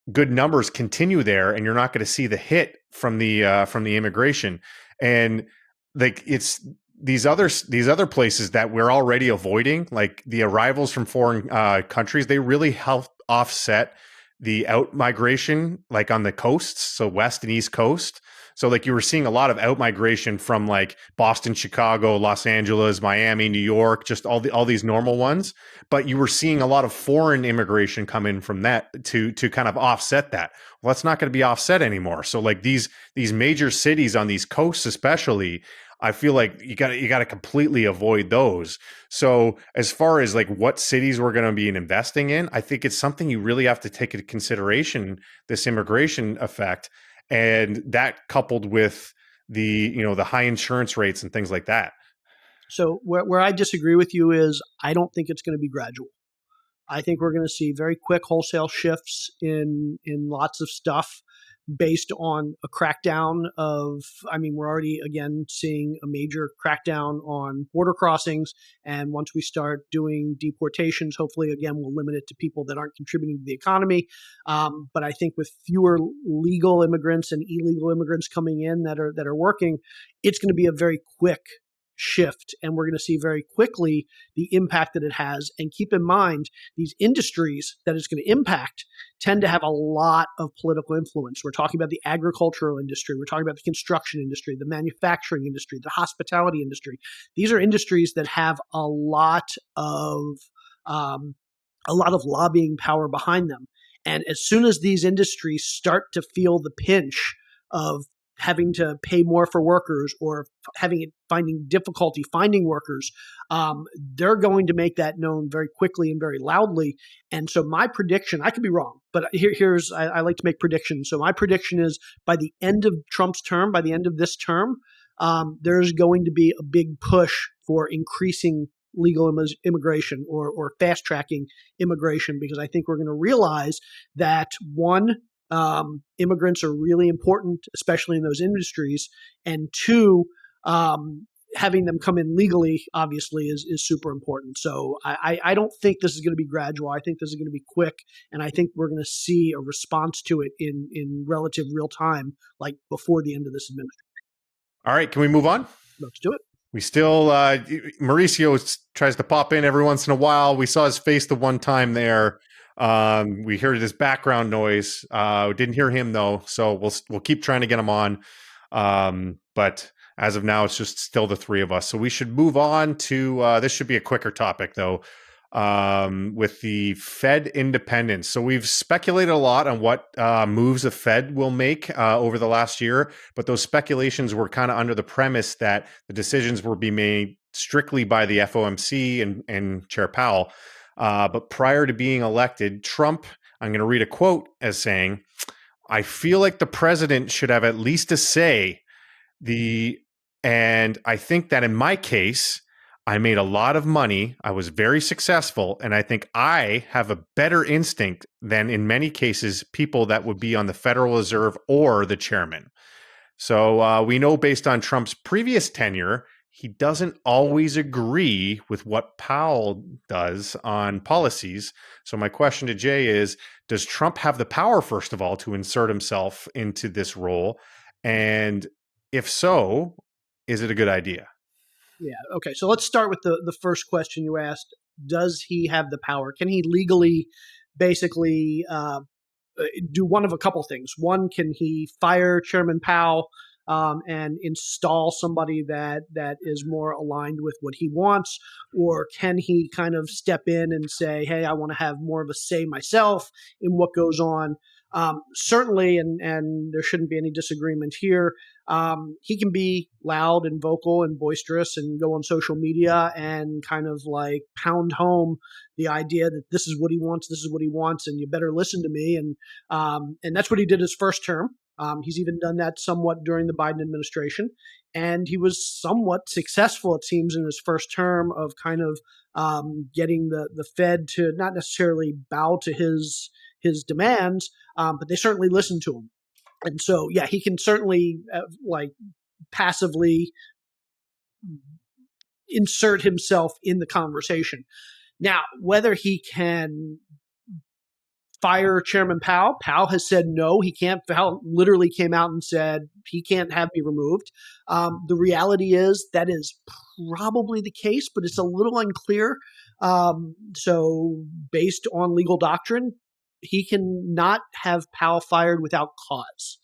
numbers continue there, and you're not going to see the hit from the immigration. And like these other places that we're already avoiding, like the arrivals from foreign countries, they really help offset the out migration, like on the coasts, so west and east coast. So like you were seeing a lot of out migration from like Boston, Chicago, Los Angeles, Miami, New York, just all these normal ones. But you were seeing a lot of foreign immigration come in from that to kind of offset that. Well, that's not going to be offset anymore. So like these major cities on these coasts, especially, I feel like you got to completely avoid those. So as far as like what cities we're going to be investing in, I think it's something you really have to take into consideration, this immigration effect, and that coupled with the high insurance rates and things like that. So where I disagree with you is I don't think it's going to be gradual. I think we're going to see very quick wholesale shifts in lots of stuff based on a crackdown of, I mean, we're already again seeing a major crackdown on border crossings. And once we start doing deportations, hopefully again, we'll limit it to people that aren't contributing to the economy. But I think with fewer legal immigrants and illegal immigrants coming in that are working, it's going to be a very quick shift, and we're going to see very quickly the impact that it has. And keep in mind, these industries that it's going to impact tend to have a lot of political influence. We're talking about the agricultural industry, we're talking about the construction industry, the manufacturing industry, the hospitality industry. These are industries that have a lot of lobbying power behind them. And as soon as these industries start to feel the pinch of having to pay more for workers or finding difficulty finding workers, they're going to make that known very quickly and very loudly. And so my prediction, I could be wrong, but here's I like to make predictions. So my prediction is by the end of Trump's term, by the end of this term, there's going to be a big push for increasing legal immigration or fast tracking immigration, because I think we're going to realize that one, immigrants are really important, especially in those industries. And two, having them come in legally, obviously, is super important. So I don't think this is going to be gradual. I think this is going to be quick. And I think we're going to see a response to it in relative real time, like before the end of this administration. All right, can we move on? Let's do it. We still, Mauricio tries to pop in every once in a while. We saw his face the one time there. We heard this background noise. Didn't hear him though, so we'll keep trying to get him on. But as of now, it's just still the three of us. So we should move on to this. Should be a quicker topic though, with the Fed independence. So we've speculated a lot on what moves the Fed will make over the last year, but those speculations were kind of under the premise that the decisions will be made strictly by the FOMC and Chair Powell. But prior to being elected, Trump, I'm going to read a quote as saying, "I feel like the president should have at least a say. And I think that in my case, I made a lot of money. I was very successful. And I think I have a better instinct than in many cases, people that would be on the Federal Reserve or the chairman." So we know based on Trump's previous tenure, he doesn't always agree with what Powell does on policies. So my question to Jay is, does Trump have the power, first of all, to insert himself into this role? And if so, is it a good idea? Yeah. Okay. So let's start with the first question you asked. Does he have the power? Can he legally basically do one of a couple things? One, can he fire Chairman Powell and install somebody that is more aligned with what he wants? Or can he kind of step in and say, hey, I want to have more of a say myself in what goes on? Certainly, and there shouldn't be any disagreement here, he can be loud and vocal and boisterous and go on social media and kind of like pound home the idea that this is what he wants, and you better listen to me. And that's what he did his first term. He's even done that somewhat during the Biden administration. And he was somewhat successful, it seems, in his first term of kind of getting the Fed to not necessarily bow to his demands, but they certainly listened to him. And so, yeah, he can certainly like passively insert himself in the conversation. Now, whether he can fire Chairman Powell. Powell has said no, he can't. Powell literally came out and said he can't have me removed. The reality is that is probably the case, but it's a little unclear. So based on legal doctrine, he can not have Powell fired without cause.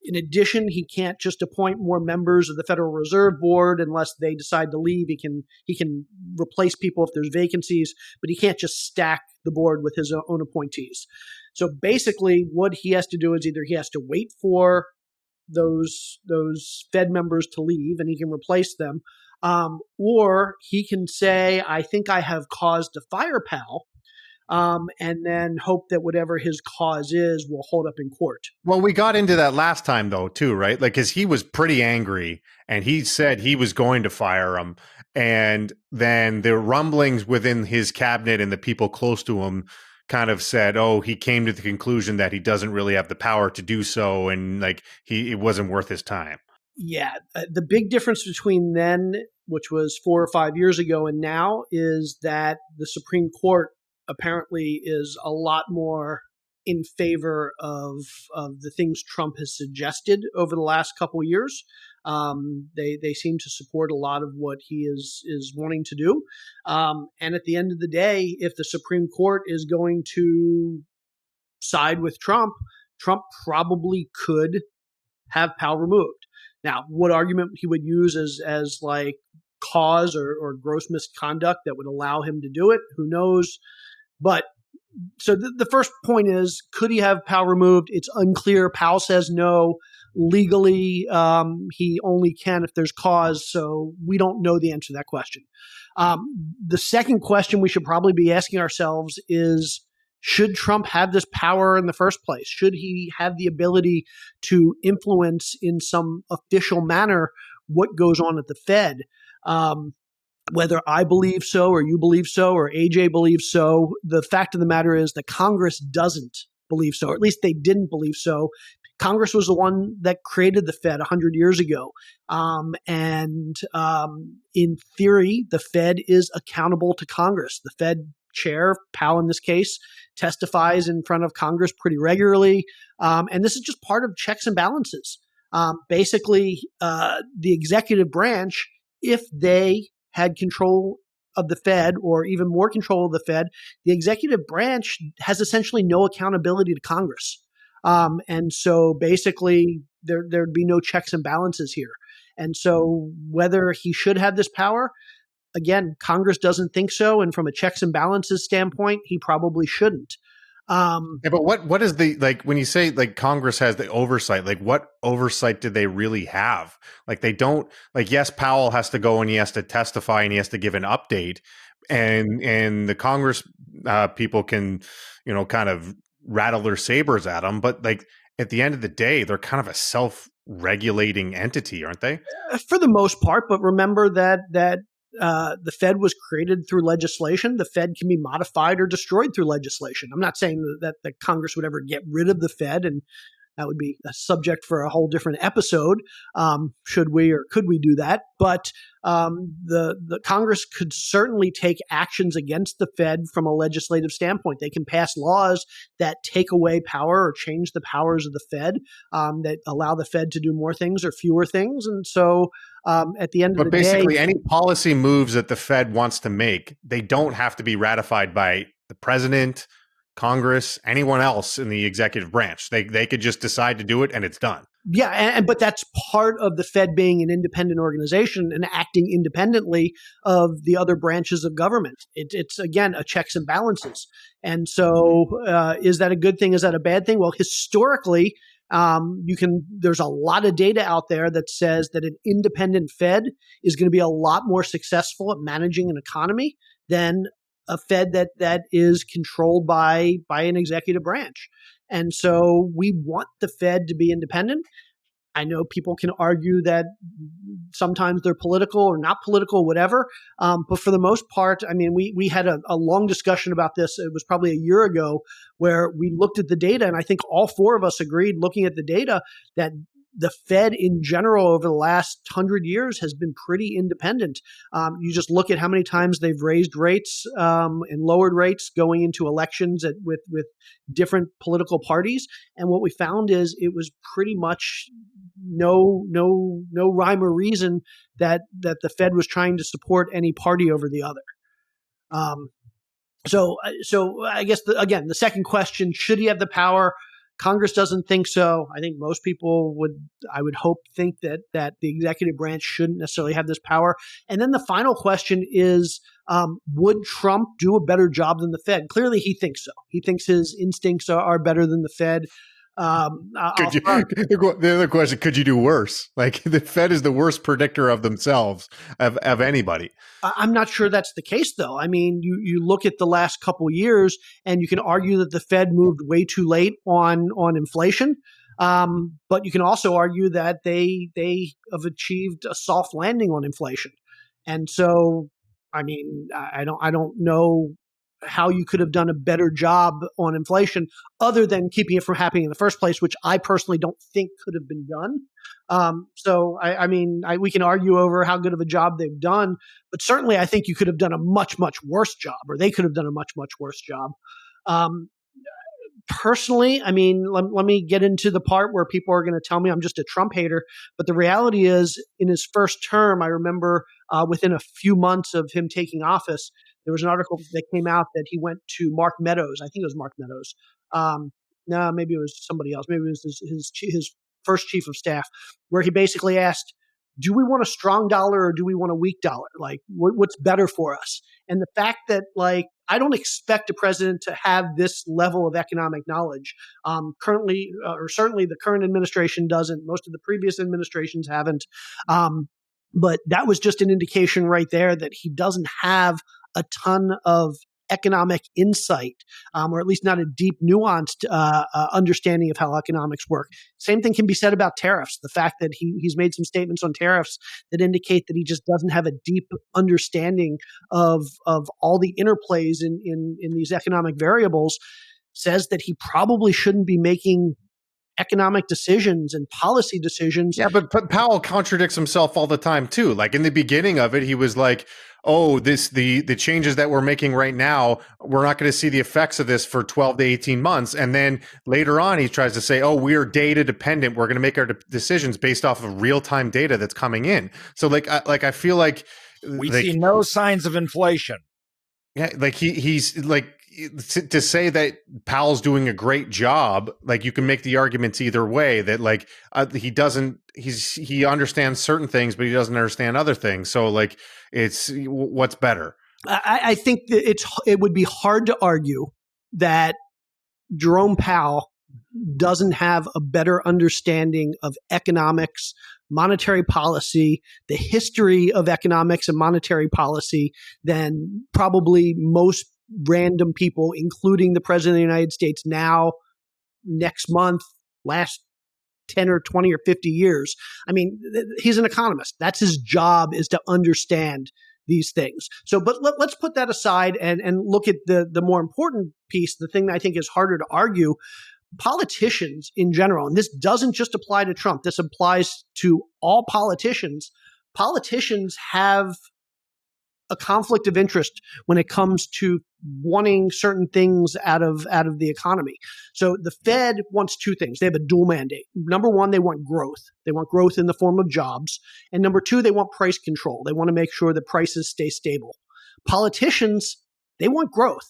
In addition, he can't just appoint more members of the Federal Reserve Board unless they decide to leave. He can replace people if there's vacancies, but he can't just stack the board with his own appointees. So basically, what he has to do is either he has to wait for those Fed members to leave and he can replace them, or he can say, "I think I have cause to fire Powell." And then hope that whatever his cause is will hold up in court. Well, we got into that last time, though, too, right? Like, because he was pretty angry and he said he was going to fire him. And then the rumblings within his cabinet and the people close to him kind of said, oh, he came to the conclusion that he doesn't really have the power to do so. And like, it wasn't worth his time. Yeah. The big difference between then, which was 4 or 5 years ago, and now is that the Supreme Court apparently is a lot more in favor of the things Trump has suggested over the last couple of years. They seem to support a lot of what he is wanting to do. And at the end of the day, if the Supreme Court is going to side with Trump, Trump probably could have Powell removed. Now, what argument he would use as like cause or gross misconduct that would allow him to do it, who knows? But so the first point is, could he have Powell removed? It's unclear. Powell says no. Legally, he only can if there's cause. So we don't know the answer to that question. The second question we should probably be asking ourselves is, should Trump have this power in the first place? Should he have the ability to influence in some official manner what goes on at the Fed? Whether I believe so or you believe so or AJ believes so, the fact of the matter is that Congress doesn't believe so, or at least they didn't believe so. Congress was the one that created the Fed 100 years ago. And in theory, the Fed is accountable to Congress. The Fed chair, Powell in this case, testifies in front of Congress pretty regularly. And this is just part of checks and balances. Basically, the executive branch, if they had control of the Fed or even more control of the Fed, the executive branch has essentially no accountability to Congress. And so basically there'd be no checks and balances here. And so whether he should have this power, again, Congress doesn't think so. And from a checks and balances standpoint, he probably shouldn't. Yeah, but what is the, like, when you say like Congress has the oversight, like what oversight do they really have? Like they don't, like, yes, Powell has to go and he has to testify and he has to give an update, and the Congress people can, you know, kind of rattle their sabers at him, but like at the end of the day, they're kind of a self-regulating entity, aren't they? For the most part, but remember that the Fed was created through legislation. The Fed can be modified or destroyed through legislation. I'm not saying that the Congress would ever get rid of the Fed, and that would be a subject for a whole different episode. Should we or could we do that? But the Congress could certainly take actions against the Fed from a legislative standpoint. They can pass laws that take away power or change the powers of the Fed, that allow the Fed to do more things or fewer things. And so at the end of the day— But basically, any policy moves that the Fed wants to make, they don't have to be ratified by the president, Congress, anyone else in the executive branch. They could just decide to do it and it's done. Yeah, but that's part of the Fed being an independent organization and acting independently of the other branches of government. It's again, a checks and balances. And so is that a good thing? Is that a bad thing? Well, historically, there's a lot of data out there that says that an independent Fed is going to be a lot more successful at managing an economy than a Fed that is controlled by an executive branch. And so we want the Fed to be independent. I know people can argue that sometimes they're political or not political, whatever. But for the most part, I mean, we had a long discussion about this. It was probably a year ago where we looked at the data, and I think all four of us agreed, looking at the data, that the Fed in general over the last 100 years has been pretty independent. You just look at how many times they've raised rates and lowered rates going into elections with different political parties. And what we found is it was pretty much no rhyme or reason that the Fed was trying to support any party over the other. So I guess again, the second question: should he have the power? Congress doesn't think so. I think most people I would hope, think that the executive branch shouldn't necessarily have this power. And then the final question is, would Trump do a better job than the Fed? Clearly, he thinks so. He thinks his instincts are better than the Fed. The other question, could you do worse? Like, the Fed is the worst predictor of themselves, of anybody. I'm not sure that's the case, though. I mean, you look at the last couple of years, and you can argue that the Fed moved way too late on inflation. But you can also argue that they have achieved a soft landing on inflation. And so, I mean, I don't know how you could have done a better job on inflation other than keeping it from happening in the first place, which I personally don't think could have been done. We can argue over how good of a job they've done, but certainly I think you could have done a much, much worse job, or they could have done a much, much worse job. Personally, I mean, let me get into the part where people are going to tell me I'm just a Trump hater. But the reality is, in his first term, I remember within a few months of him taking office, there was an article that came out that he went to Mark Meadows. I think it was Mark Meadows. No, maybe it was somebody else. Maybe it was his first chief of staff, where he basically asked, do we want a strong dollar or do we want a weak dollar? Like, what's better for us? And the fact that, like, I don't expect a president to have this level of economic knowledge. Currently, or certainly the current administration doesn't. Most of the previous administrations haven't. But that was just an indication right there that he doesn't have a ton of economic insight, or at least not a deep, nuanced understanding of how economics work. Same thing can be said about tariffs. The fact that he's made some statements on tariffs that indicate that he just doesn't have a deep understanding of all the interplays in these economic variables says that he probably shouldn't be making economic decisions and policy decisions. Yeah, but Powell contradicts himself all the time too. Like, in the beginning of it, he was like, "Oh, the changes that we're making right now, we're not going to see the effects of this for 12 to 18 months." And then later on, he tries to say, "Oh, we are data dependent. We're going to make our decisions based off of real time data that's coming in." So, I feel like we see no signs of inflation. Yeah, like he's like, to say that Powell's doing a great job, like, you can make the arguments either way, that like he understands certain things, but he doesn't understand other things. So, like, it's what's better. I think that it would be hard to argue that Jerome Powell doesn't have a better understanding of economics, monetary policy, the history of economics and monetary policy than probably most random people, including the President of the United States now, next month, last 10 or 20 or 50 years. I mean, he's an economist. That's his job, is to understand these things. So, but let's put that aside and look at the more important piece, the thing that I think is harder to argue. Politicians in general, and this doesn't just apply to Trump, this applies to all politicians. Politicians have a conflict of interest when it comes to wanting certain things out of the economy. So the Fed wants two things. They have a dual mandate. Number one, they want growth. They want growth in the form of jobs. And number two, they want price control. They want to make sure that prices stay stable. Politicians, they want growth.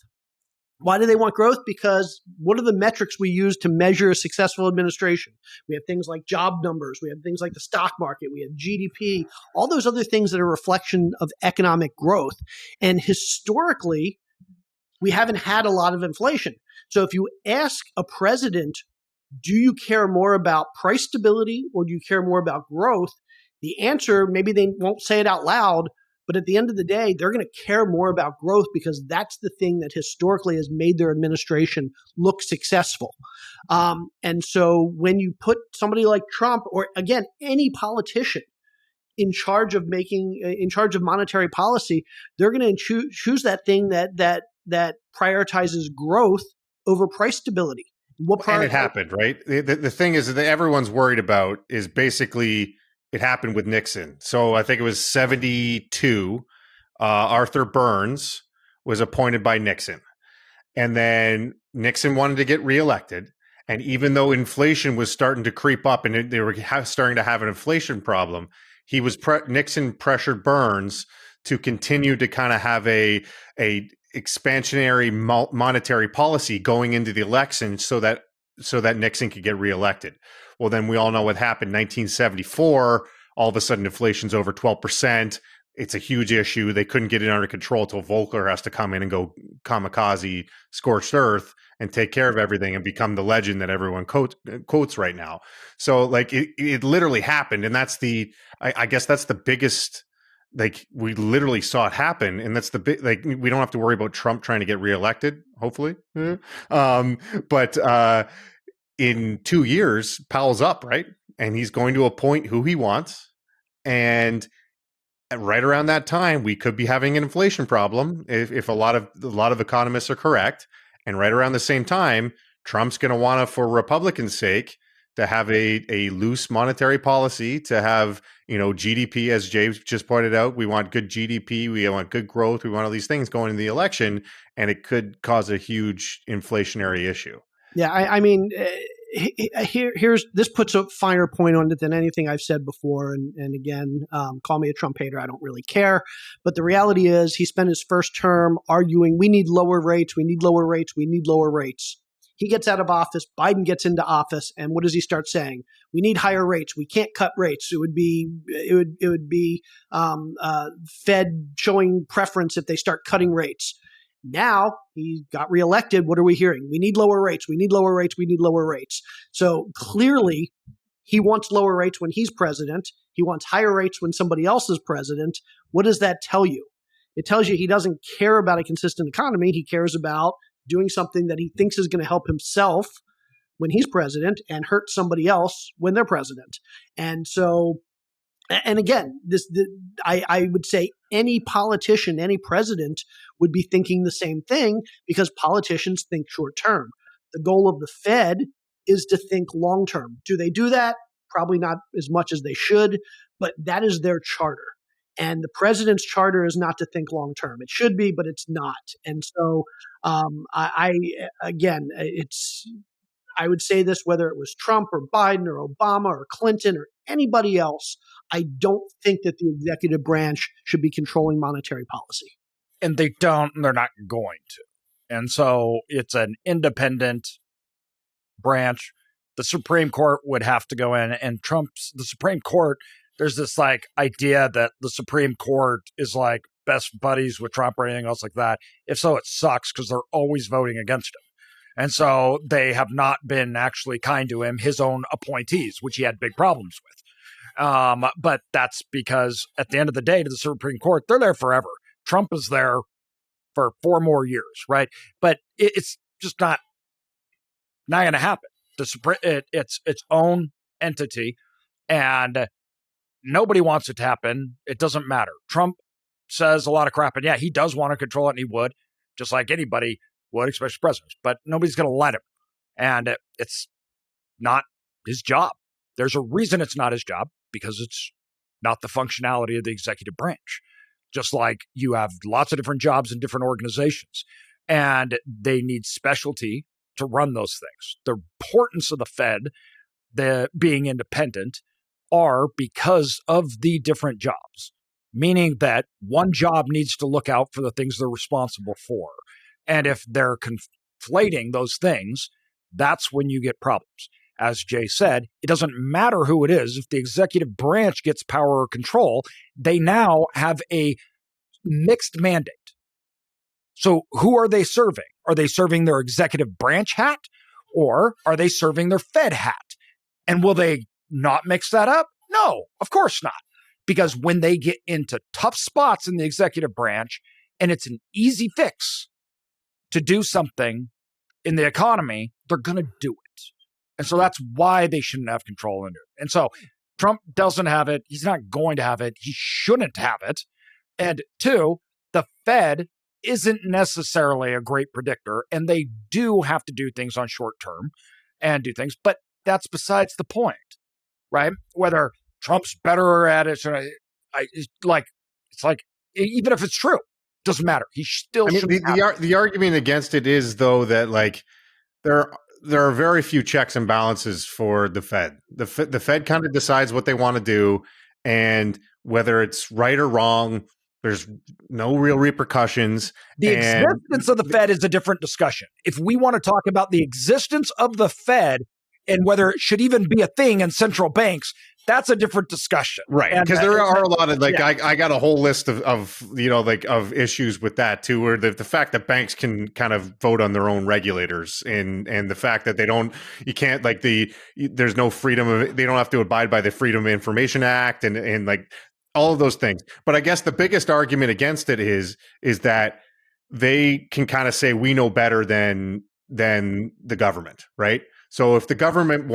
Why do they want growth? Because what are the metrics we use to measure a successful administration? We have things like job numbers. We have things like the stock market. We have GDP, all those other things that are a reflection of economic growth. And historically, we haven't had a lot of inflation. So if you ask a president, do you care more about price stability or do you care more about growth? The answer, maybe they won't say it out loud, but at the end of the day, they're going to care more about growth because that's the thing that historically has made their administration look successful. And so when you put somebody like Trump, or again, any politician in charge of monetary policy, they're going to choose that thing that prioritizes growth over price stability. What And part? it happened, right? The thing is that everyone's worried about is basically it happened with Nixon. So I think it was 72. Arthur Burns was appointed by Nixon. And then Nixon wanted to get reelected. And even though inflation was starting to creep up and they were starting to have an inflation problem, Nixon pressured Burns to continue to kind of have a expansionary monetary policy going into the election so that Nixon could get reelected. Well, then we all know what happened. 1974, all of a sudden inflation's over 12%. It's a huge issue. They couldn't get it under control until Volcker has to come in and go kamikaze, scorched earth, and take care of everything and become the legend that everyone quotes right now. So like it literally happened. And that's I guess that's the biggest, like we literally saw it happen. And that's the big, like we don't have to worry about Trump trying to get reelected, hopefully. But in 2 years, Powell's up, right? And he's going to appoint who he wants. And right around that time, we could be having an inflation problem if a lot of economists are correct. And right around the same time, Trump's going to want to, for Republicans' sake, to have a loose monetary policy, to have GDP, as James just pointed out. We want good GDP, we want good growth, we want all these things going in the election, and it could cause a huge inflationary issue. Yeah, I mean, here's this puts a finer point on it than anything I've said before. And again, call me a Trump hater. I don't really care. But the reality is he spent his first term arguing we need lower rates, we need lower rates, we need lower rates. He gets out of office. Biden gets into office. And what does he start saying? We need higher rates. We can't cut rates. It would be Fed showing preference if they start cutting rates. Now he got reelected. What are we hearing? We need lower rates. We need lower rates. We need lower rates. So clearly he wants lower rates when he's president. He wants higher rates when somebody else is president. What does that tell you? It tells you he doesn't care about a consistent economy. He cares about doing something that he thinks is going to help himself when he's president and hurt somebody else when they're president. And so, and again, I would say any politician, any president would be thinking the same thing because politicians think short term. The goal of the Fed is to think long term. Do they do that? Probably not as much as they should, but that is their charter. And the president's charter is not to think long term. It should be, but it's not. And so, I would say this whether it was Trump or Biden or Obama or Clinton or anybody else. I don't think that the executive branch should be controlling monetary policy. And they don't, and they're not going to. And so it's an independent branch. The Supreme Court would have to go in, and the Supreme Court, there's this like idea that the Supreme Court is like best buddies with Trump or anything else like that. If so, it sucks because they're always voting against him. And so they have not been actually kind to him, his own appointees, which he had big problems with. But that's because at the end of the day, to the Supreme Court, they're there forever. Trump is there for 4 more years, right? But it's just not going to happen. It's its own entity, and nobody wants it to happen. It doesn't matter. Trump says a lot of crap, and yeah, he does want to control it, and he would, just like anybody would, especially presidents. But nobody's going to let him, and it's not his job. There's a reason it's not his job, because it's not the functionality of the executive branch. Just like you have lots of different jobs in different organizations, and they need specialty to run those things. The importance of the Fed, the being independent, are because of the different jobs, meaning that one job needs to look out for the things they're responsible for. And if they're conflating those things, that's when you get problems. As Jay said, it doesn't matter who it is. If the executive branch gets power or control, they now have a mixed mandate. So who are they serving? Are they serving their executive branch hat, or are they serving their Fed hat? And will they not mix that up? No, of course not. Because when they get into tough spots in the executive branch, and it's an easy fix to do something in the economy, they're going to do it. And so that's why they shouldn't have control into it. And so Trump doesn't have it. He's not going to have it. He shouldn't have it. And 2, the Fed isn't necessarily a great predictor, and they do have to do things on short term and do things, but that's besides the point, right? Whether Trump's better at it, it's like even if it's true, doesn't matter. He still shouldn't have the argument against it is though that like there are very few checks and balances for the Fed. The Fed kind of decides what they want to do, and whether it's right or wrong, there's no real repercussions. The existence of the Fed is a different discussion. If we want to talk about the existence of the Fed and whether it should even be a thing in central banks, that's a different discussion. Right. Because there are a lot of I got a whole list of of issues with that too, where the fact that banks can kind of vote on their own regulators and the fact that there's no freedom of, they don't have to abide by the Freedom of Information Act and like all of those things. But I guess the biggest argument against it is that they can kind of say we know better than the government, right? So if the government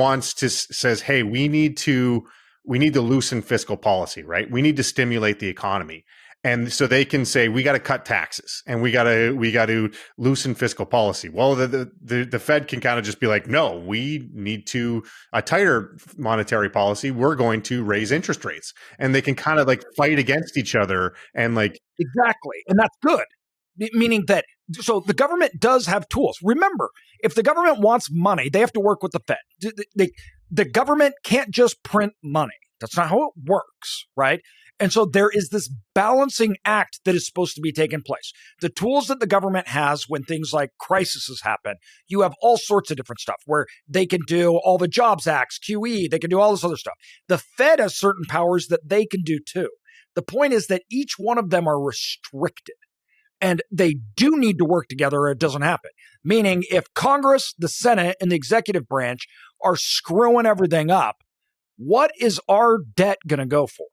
says, hey, we need to loosen fiscal policy, right? We need to stimulate the economy. And so they can say, we got to cut taxes and we got to loosen fiscal policy. Well, the Fed can kind of just be like, no, we need a tighter monetary policy. We're going to raise interest rates. And they can kind of like fight against each other and like. Exactly. And that's good. Meaning that, so the government does have tools. Remember, if the government wants money, they have to work with the Fed. The government can't just print money. That's not how it works, right? And so there is this balancing act that is supposed to be taking place. The tools that the government has when things like crises happen, you have all sorts of different stuff where they can do all the Jobs Acts, QE, they can do all this other stuff. The Fed has certain powers that they can do too. The point is that each one of them are restricted. And they do need to work together or it doesn't happen. Meaning if Congress, the Senate, and the executive branch are screwing everything up, what is our debt going to go for?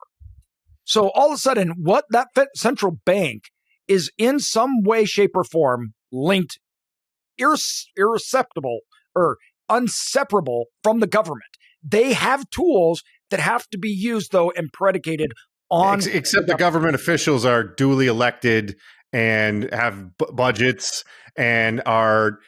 So all of a sudden, what that central bank is in some way, shape, or form linked, irrespectable or inseparable from the government. They have tools that have to be used, though, and predicated on... Except the government officials are duly elected and have budgets and are,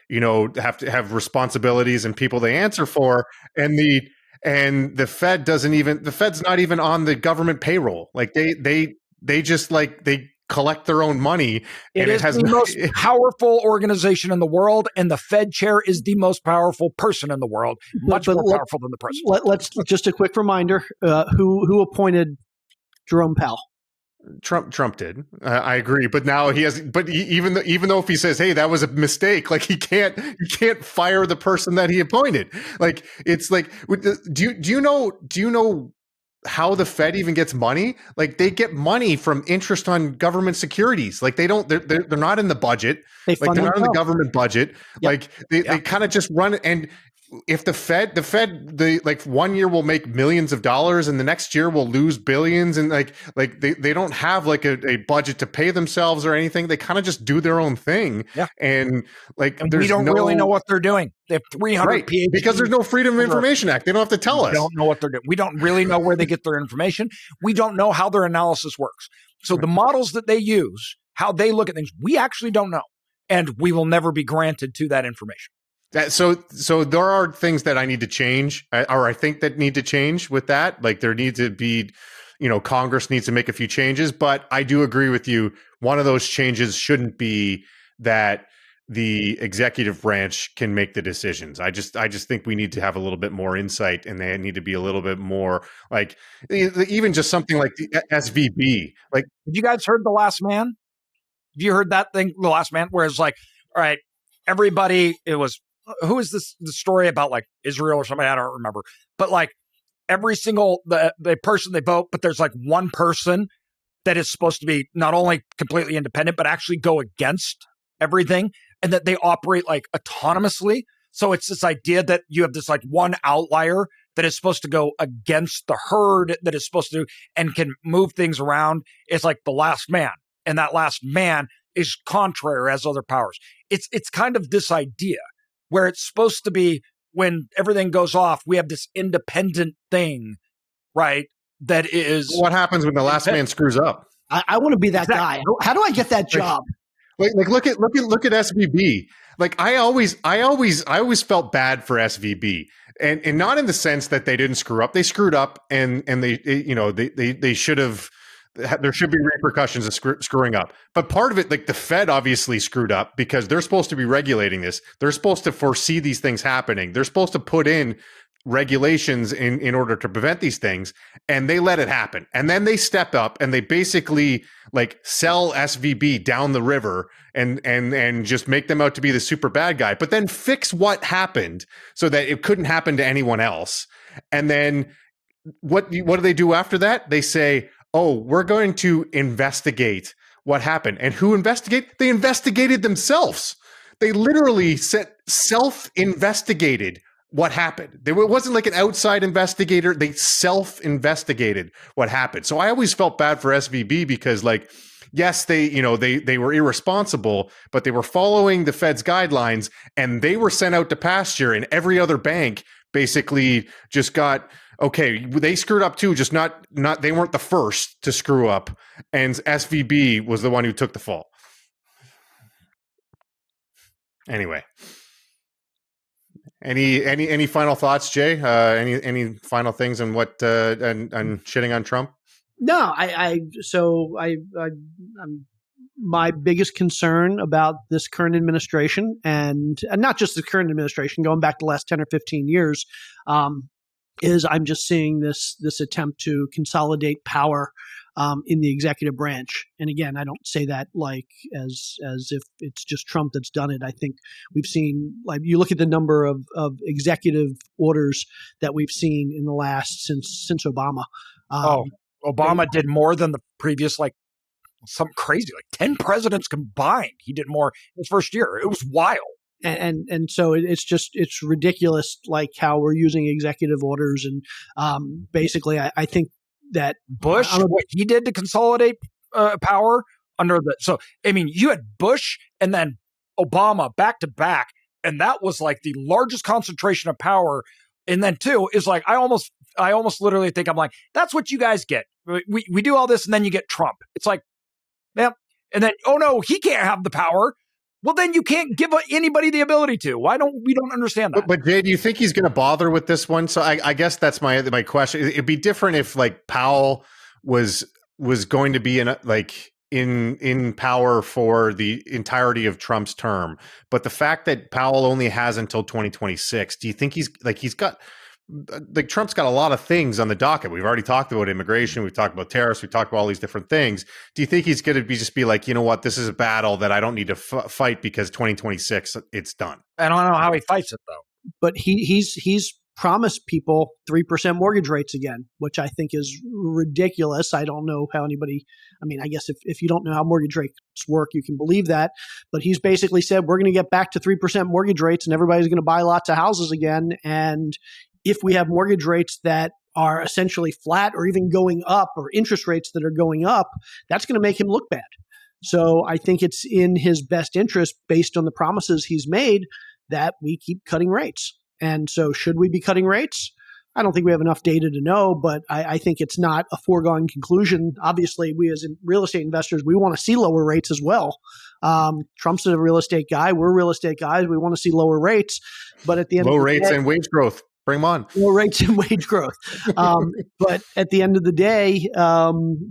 have to have responsibilities and people they answer for. And the Fed's not even on the government payroll. Like they just they collect their own money. It is the most powerful organization in the world, and the Fed chair is the most powerful person in the world, much more powerful than the president. Let's just a quick reminder: who appointed Jerome Powell? Trump did. I agree, but now he has. But even though if he says, "Hey, that was a mistake," like he can't fire the person that he appointed. Like it's like, do you know how the Fed even gets money? Like they get money from interest on government securities. Like they're not in the budget. They're not in the government budget. Yep. Like they kind of just run. And if the Fed, 1 year will make millions of dollars and the next year will lose billions, and they don't have a budget to pay themselves or anything. They kind of just do their own thing. Yeah. And we don't really know what they're doing. They have 300 PhDs. Because there's no Freedom of Information Act. They don't have to tell us. We don't know what they're doing. We don't really know where they get their information. We don't know how their analysis works. So the models that they use, how they look at things, we actually don't know. And we will never be granted to that information. So there are things that I need to change, or I think that need to change with that. Like there needs to be, Congress needs to make a few changes. But I do agree with you. One of those changes shouldn't be that the executive branch can make the decisions. I just think we need to have a little bit more insight, and they need to be a little bit more like even just something like the SVB. Like, have you guys heard The Last Man? Have you heard that thing, The Last Man, where it's like, all right, everybody, it was. Who is this? The story about Israel or somebody? I don't remember. But every single the person they vote, but there's one person that is supposed to be not only completely independent, but actually go against everything, and that they operate autonomously. So it's this idea that you have this one outlier that is supposed to go against the herd, that is supposed to and can move things around. It's like the last man, and that last man is contrary as other powers. It's kind of this idea where it's supposed to be when everything goes off, we have this independent thing, right? That is what happens when the last man screws up. I want to be that guy. How do I get that job? Like look at SVB. Like I always felt bad for SVB, and not in the sense that they didn't screw up. They screwed up, and they should have. There should be repercussions of screwing up. But part of it, like the Fed obviously screwed up because they're supposed to be regulating this. They're supposed to foresee these things happening. They're supposed to put in regulations in order to prevent these things, and they let it happen. And then they step up and they basically like sell SVB down the river and just make them out to be the super bad guy, but then fix what happened so that it couldn't happen to anyone else. And then what do they do after that? They say, oh, we're going to investigate what happened. And who investigate? They investigated themselves. They literally self-investigated what happened. It wasn't like an outside investigator. They self-investigated what happened. So I always felt bad for SVB because, like, yes, they were irresponsible, but they were following the Fed's guidelines, and they were sent out to pasture. And every other bank basically just got, okay, they screwed up too, just not they weren't the first to screw up, and SVB was the one who took the fall. Anyway, any final thoughts, Jay? Any final things on what on shitting on Trump? No, I'm my biggest concern about this current administration, and not just the current administration, going back the last 10 or 15 years, is I'm just seeing this attempt to consolidate power in the executive branch. And again, I don't say that like as if it's just Trump that's done it. I think we've seen, like, you look at the number of executive orders that we've seen in the last since Obama. Obama did more than the previous, like, something crazy, like 10 presidents combined. He did more in his first year. It was wild. And so it's ridiculous, like how we're using executive orders. And basically, I think that Bush, what he did to consolidate power under the, so, I mean, you had Bush and then Obama back to back, and that was like the largest concentration of power. And then two is like, I almost literally think, I'm like, that's what you guys get. We do all this and then you get Trump. It's like, yeah. And then, oh no, he can't have the power. Well, then you can't give anybody the ability to. We don't understand that. But Jay, do you think he's going to bother with this one? So I guess that's my question. It'd be different if, like, Powell was going to be in power for the entirety of Trump's term. But the fact that Powell only has until 2026, do you think he's got, like, Trump's got a lot of things on the docket. We've already talked about immigration. We've talked about tariffs. We've talked about all these different things. Do you think he's going to just be like, you know what, this is a battle that I don't need to fight because 2026, it's done? I don't know how he fights it, though. But he's promised people 3% mortgage rates again, which I think is ridiculous. I don't know how anybody, I mean, I guess if you don't know how mortgage rates work, you can believe that. But he's basically said, we're going to get back to 3% mortgage rates and everybody's going to buy lots of houses again. And if we have mortgage rates that are essentially flat or even going up, or interest rates that are going up, that's going to make him look bad. So I think it's in his best interest, based on the promises he's made, that we keep cutting rates. And so should we be cutting rates? I don't think we have enough data to know, but I think it's not a foregone conclusion. Obviously, we as real estate investors, we want to see lower rates as well. Trump's a real estate guy. We're real estate guys. We want to see lower rates. But at the end low of the rates day, and wage growth. Bring them on. Low rates and wage growth. But at the end of the day,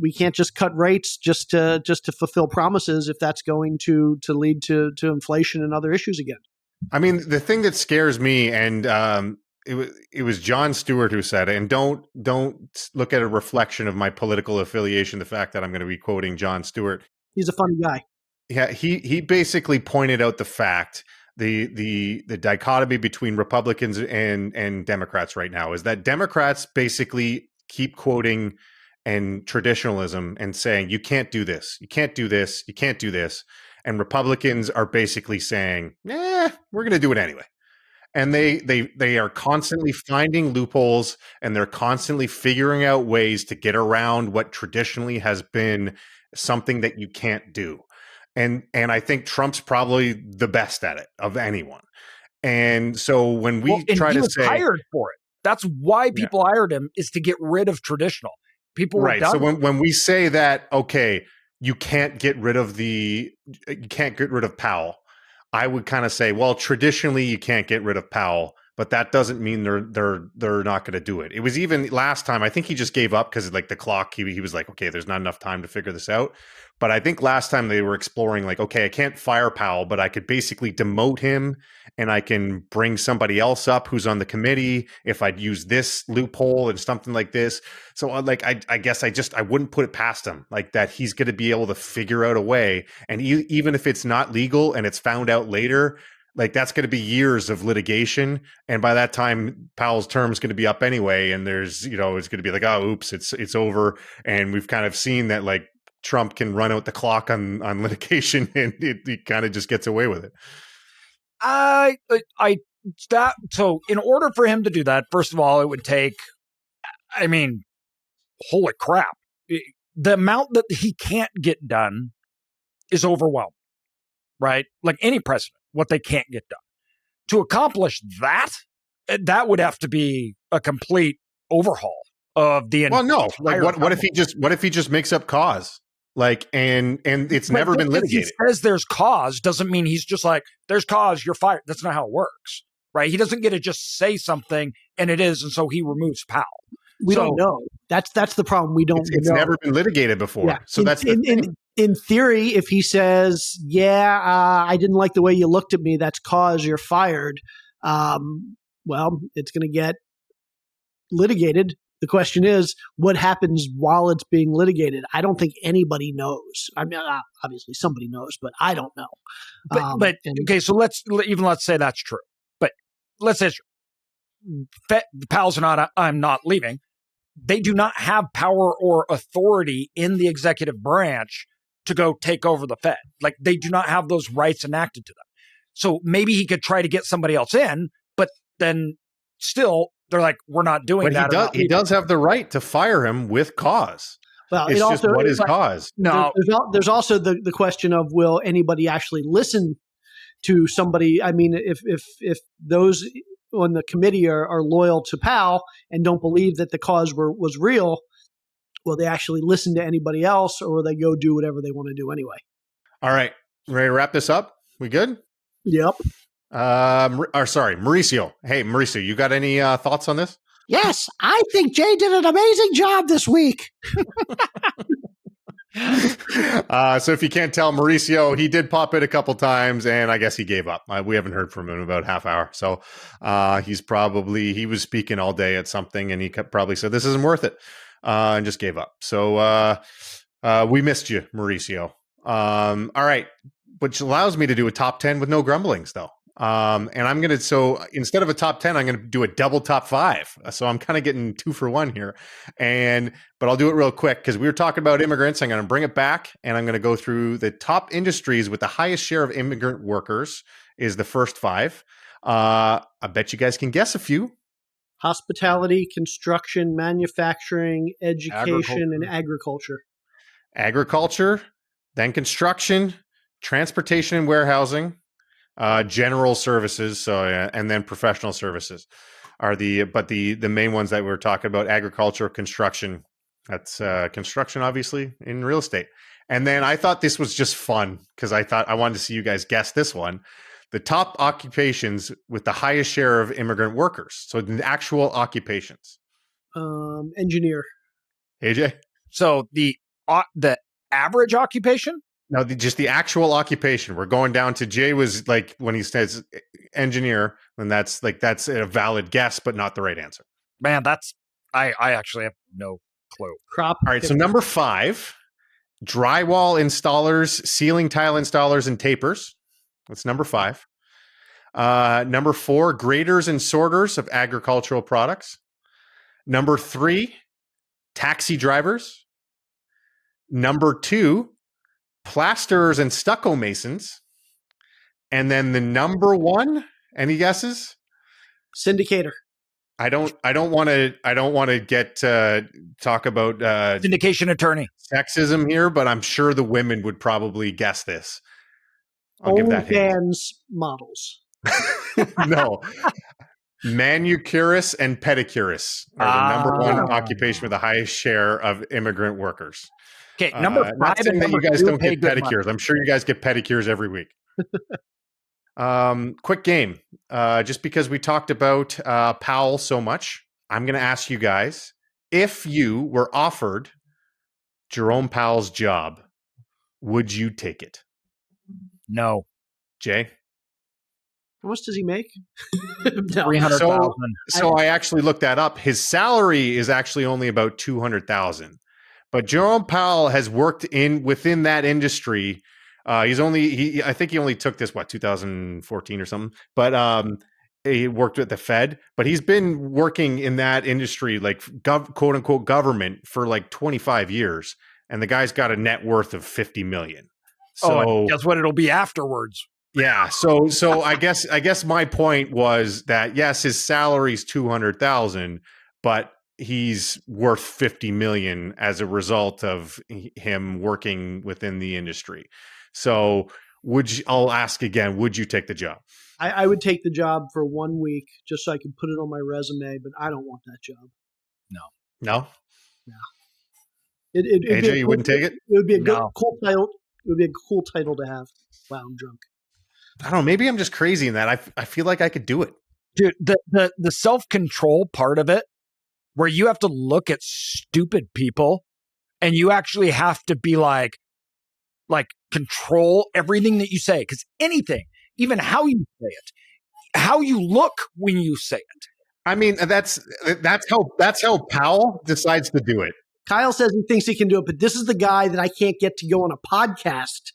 we can't just cut rates just to fulfill promises if that's going to lead to inflation and other issues again. I mean, the thing that scares me, and it was Jon Stewart who said it, and don't look at a reflection of my political affiliation, the fact that I'm going to be quoting Jon Stewart. He's a funny guy. Yeah, he basically pointed out the fact, the dichotomy between Republicans and Democrats right now is that Democrats basically keep quoting and traditionalism and saying, you can't do this, you can't do this, you can't do this. And Republicans are basically saying, we're going to do it anyway. And they are constantly finding loopholes, and they're constantly figuring out ways to get around what traditionally has been something that you can't do. And I think Trump's probably the best at it of anyone. And so when we try to say, hired for it, that's why people hired him, is to get rid of traditional. People were right. done. So when we say that, okay, you can't get rid of Powell. I would kind of say, well, traditionally you can't get rid of Powell, but that doesn't mean they're not going to do it. It was even last time. I think he just gave up because like the clock. He was like, okay, there's not enough time to figure this out. But I think last time they were exploring like, okay, I can't fire Powell, but I could basically demote him and I can bring somebody else up who's on the committee if I'd use this loophole and something like this. So like, I guess I wouldn't put it past him like that. He's going to be able to figure out a way. And even if it's not legal and it's found out later, like that's going to be years of litigation. And by that time, Powell's term is going to be up anyway. And there's, it's going to be like, oh, oops, it's over. And we've kind of seen that like Trump can run out the clock on litigation and it kind of just gets away with it. So in order for him to do that, first of all, it would take, I mean, holy crap. The amount that he can't get done is overwhelming, right? Like any president, what they can't get done. To accomplish that, that would have to be a complete overhaul of the entire. Well, no. Like what if he just makes up cause? Like and it's but never been litigated. He says there's cause doesn't mean he's just like there's cause, you're fired. That's not how it works, right? He doesn't get to just say something and it is, and so he removes Powell. We don't know. That's the problem. We don't. It's know. Never been litigated before. Yeah. So that's the thing. In theory, if he says, "Yeah, I didn't like the way you looked at me. That's cause you're fired." Well, it's going to get litigated. The question is, what happens while it's being litigated? I don't think anybody knows. I mean, obviously somebody knows, but I don't know. But okay, so let's say that's true. But let's say Powell's not. I'm not leaving. They do not have power or authority in the executive branch to go take over the Fed. Like they do not have those rights enacted to them. So maybe he could try to get somebody else in, but then still. They're like, we're not doing that. But he does have the right to fire him with cause. Well, it's just what is cause? No, there's also the question of will anybody actually listen to somebody? I mean, if those on the committee are loyal to Powell and don't believe that the cause was real, will they actually listen to anybody else, or will they go do whatever they want to do anyway? All right, ready to wrap this up? We good? Yep. Mauricio. Hey, Mauricio, you got any thoughts on this? Yes, I think Jay did an amazing job this week. So if you can't tell, Mauricio, he did pop in a couple times, and I guess he gave up. We haven't heard from him in about half hour. So he was speaking all day at something, and he probably said, this isn't worth it, and just gave up. So we missed you, Mauricio. All right, which allows me to do a top 10 with no grumblings, though. And so instead of a top 10, I'm going to do a double top 5. So I'm kind of getting 2 for 1 here. But I'll do it real quick because we were talking about immigrants. I'm going to bring it back and I'm going to go through the top industries with the highest share of immigrant workers is the first 5. I bet you guys can guess a few. Hospitality, construction, manufacturing, education, and agriculture. Agriculture, then construction, transportation and warehousing. General services, and then professional services are the main ones that we're talking about: agriculture, construction. That's construction, obviously, in real estate. And then I thought this was just fun because I wanted to see you guys guess this one. The top occupations with the highest share of immigrant workers. So the actual occupations. Engineer. AJ. So the average occupation. No, just the actual occupation. We're going down to Jay was like when he says engineer, then that's a valid guess, but not the right answer. Man, I actually have no clue. Crop. All right, so number 5, drywall installers, ceiling tile installers, and tapers. That's number 5. Number 4, graders and sorters of agricultural products. Number 3, taxi drivers. Number 2, plasterers and stucco masons. And then the number 1, any guesses? Syndicator. I don't want to get talk about syndication attorney sexism here, but I'm sure the women would probably guess this. I'll give that hint. Models. No. Manicurists and pedicurists are the number 1 occupation with the highest share of immigrant workers. Okay, number 5 Not saying and that you number guys 2 don't pay get good money. pedicures. I'm sure you guys get pedicures every week. Quick game. Just because we talked about Powell so much, I'm going to ask you guys, if you were offered Jerome Powell's job, would you take it? No, Jay? How much does he make? No. 300,000. So I actually looked that up. His salary is actually only about 200,000. But Jerome Powell has worked within that industry. I think he only took this 2014 or something. But he worked with the Fed. But he's been working in that industry, like quote unquote government, for like 25 years. And the guy's got a net worth of 50 million. So and guess what? It'll be afterwards. yeah. So I guess my point was that yes, his salary's 200,000, but he's worth 50 million as a result of him working within the industry. So I'll ask again, would you take the job? I would take the job for 1 week just so I could put it on my resume, but I don't want that job. No? It'd AJ, you wouldn't take it? It would be a No. cool title. It would be a cool title to have. Wow, I'm drunk. I don't know. Maybe I'm just crazy in that. I feel like I could do it. Dude, the self-control part of it, where you have to look at stupid people and you actually have to be like control everything that you say. Because anything, even how you say it, how you look when you say it. I mean, that's how Powell decides to do it. Kyle says he thinks he can do it, but this is the guy that I can't get to go on a podcast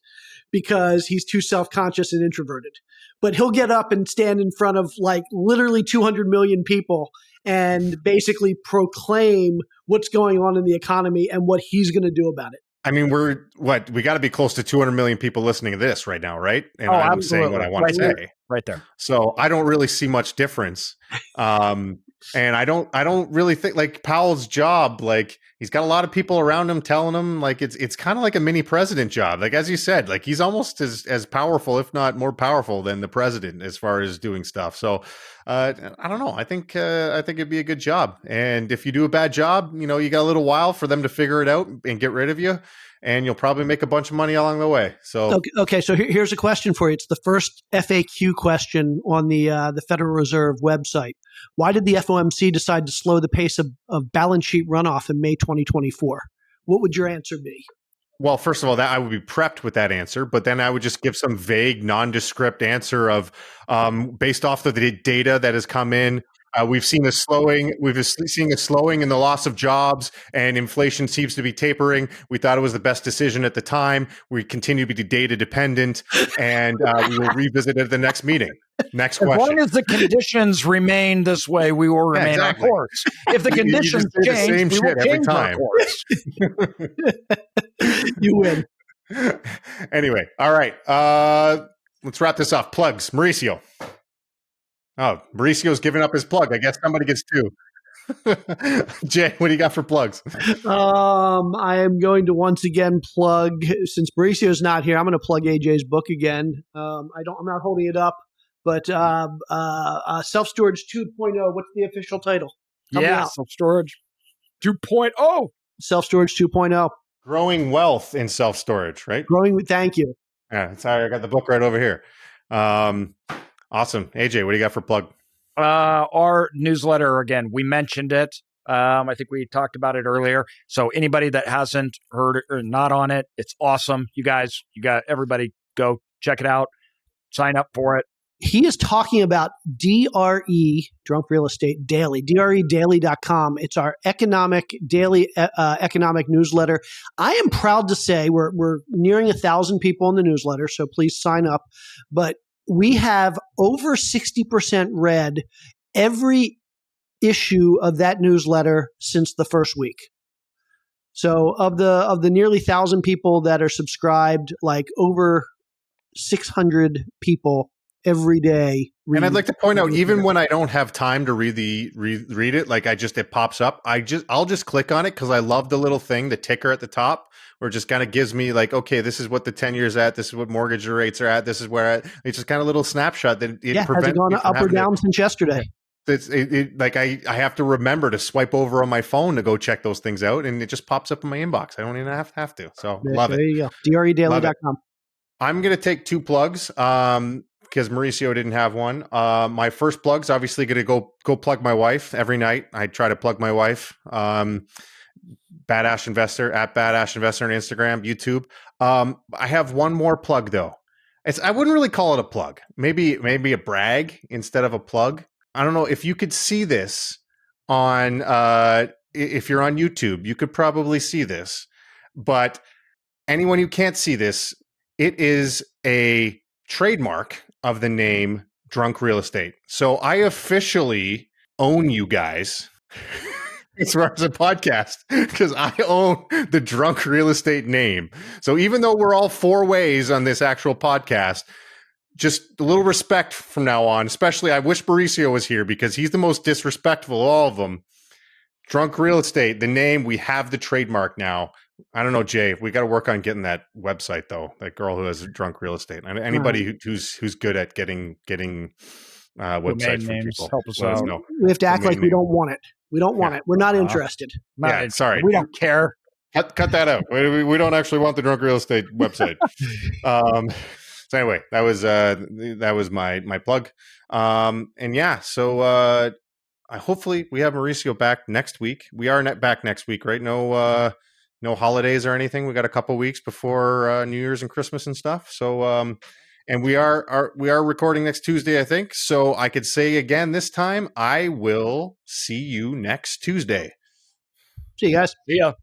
because he's too self-conscious and introverted. But he'll get up and stand in front of like literally 200 million people and basically proclaim what's going on in the economy and what he's going to do about it. I mean, we got to be close to 200 million people listening to this right now, right? And I'm absolutely. saying what I want to say. Right there. So I don't really see much difference. And I don't really think like Powell's job, like he's got a lot of people around him telling him like it's kind of like a mini president job. Like, as you said, like he's almost as powerful, if not more powerful than the president as far as doing stuff. So I don't know. I think it'd be a good job. And if you do a bad job, you got a little while for them to figure it out and get rid of you. And you'll probably make a bunch of money along the way. So okay. So here's a question for you. It's the first FAQ question on the Federal Reserve website. Why did the FOMC decide to slow the pace of balance sheet runoff in May 2024? What would your answer be? Well, first of all, that I would be prepped with that answer, but then I would just give some vague, nondescript answer of based off of the data that has come in. We've seen a slowing. We've seen a slowing in the loss of jobs, and inflation seems to be tapering. We thought it was the best decision at the time. We continue to be data dependent, and we will revisit it at the next meeting. Next question. As long as the conditions remain this way, we will remain exactly. on course. If the conditions change, we will change our course. You win. Anyway, all right. Let's wrap this off. Plugs, Mauricio. Oh, Mauricio's giving up his plug. I guess somebody gets two. Jay, what do you got for plugs? I am going to once again plug, since Mauricio's not here, I'm going to plug AJ's book again. I'm not holding it up, but Self-Storage 2.0. What's the official title? Self-Storage 2.0. Self-Storage 2.0. Growing wealth in self-storage, right? Thank you. Yeah, sorry, I got the book right over here. Awesome. AJ, what do you got for plug? Our newsletter, again, we mentioned it. I think we talked about it earlier. So anybody that hasn't heard it or not on it, it's awesome. You got go check it out. Sign up for it. He is talking about DRE, Drunk Real Estate Daily, DREdaily.com. It's our daily economic newsletter. I am proud to say we're nearing 1,000 people in the newsletter, so please sign up. But we have over 60% read every issue of that newsletter since the first week. So of the nearly 1,000 people that are subscribed, like over 600 people every day. And I'd like to point out, even when I don't have time to read it, like it pops up. I'll just click on it because I love the little thing, the ticker at the top, where it just kind of gives me like, okay, this is what the 10 years at, this is what mortgage rates are at, this is where it's just kind of a little snapshot that has it gone up or down since yesterday? like I have to remember to swipe over on my phone to go check those things out, and it just pops up in my inbox. I don't even have to. So love There it. you go. DREdaily.com. I'm going to take 2 plugs because Mauricio didn't have one. My first plug's obviously going to go plug my wife every night. I try to plug my wife. Badass Investor at Badass Investor on Instagram, YouTube. I have one more plug though. I wouldn't really call it a plug. Maybe a brag instead of a plug. I don't know if you could see this on if you're on YouTube, you could probably see this. But anyone who can't see this, it is a trademark of the name Drunk Real Estate. So I officially own you guys. As far as a podcast, because I own the Drunk Real Estate name. So even though we're all 4 ways on this actual podcast, just a little respect from now on. Especially, I wish Mauricio was here because he's the most disrespectful of all of them. Drunk Real Estate, the name, we have the trademark now. I don't know, Jay. We got to work on getting that website though. That girl who has Drunk Real Estate. And anybody who's good at getting websites from people, help us out. We have to act like we don't want it. We don't want it. We're not interested. Sorry. We don't care. Cut that out. We don't actually want the Drunk Real Estate website. So anyway, that was my plug. And yeah, so hopefully we have Mauricio back next week. We are back next week, right? No holidays or anything. We got a couple weeks before New Year's and Christmas and stuff. So and we are recording next Tuesday, I think. So I could say again this time, I will see you next Tuesday. See you guys. See ya.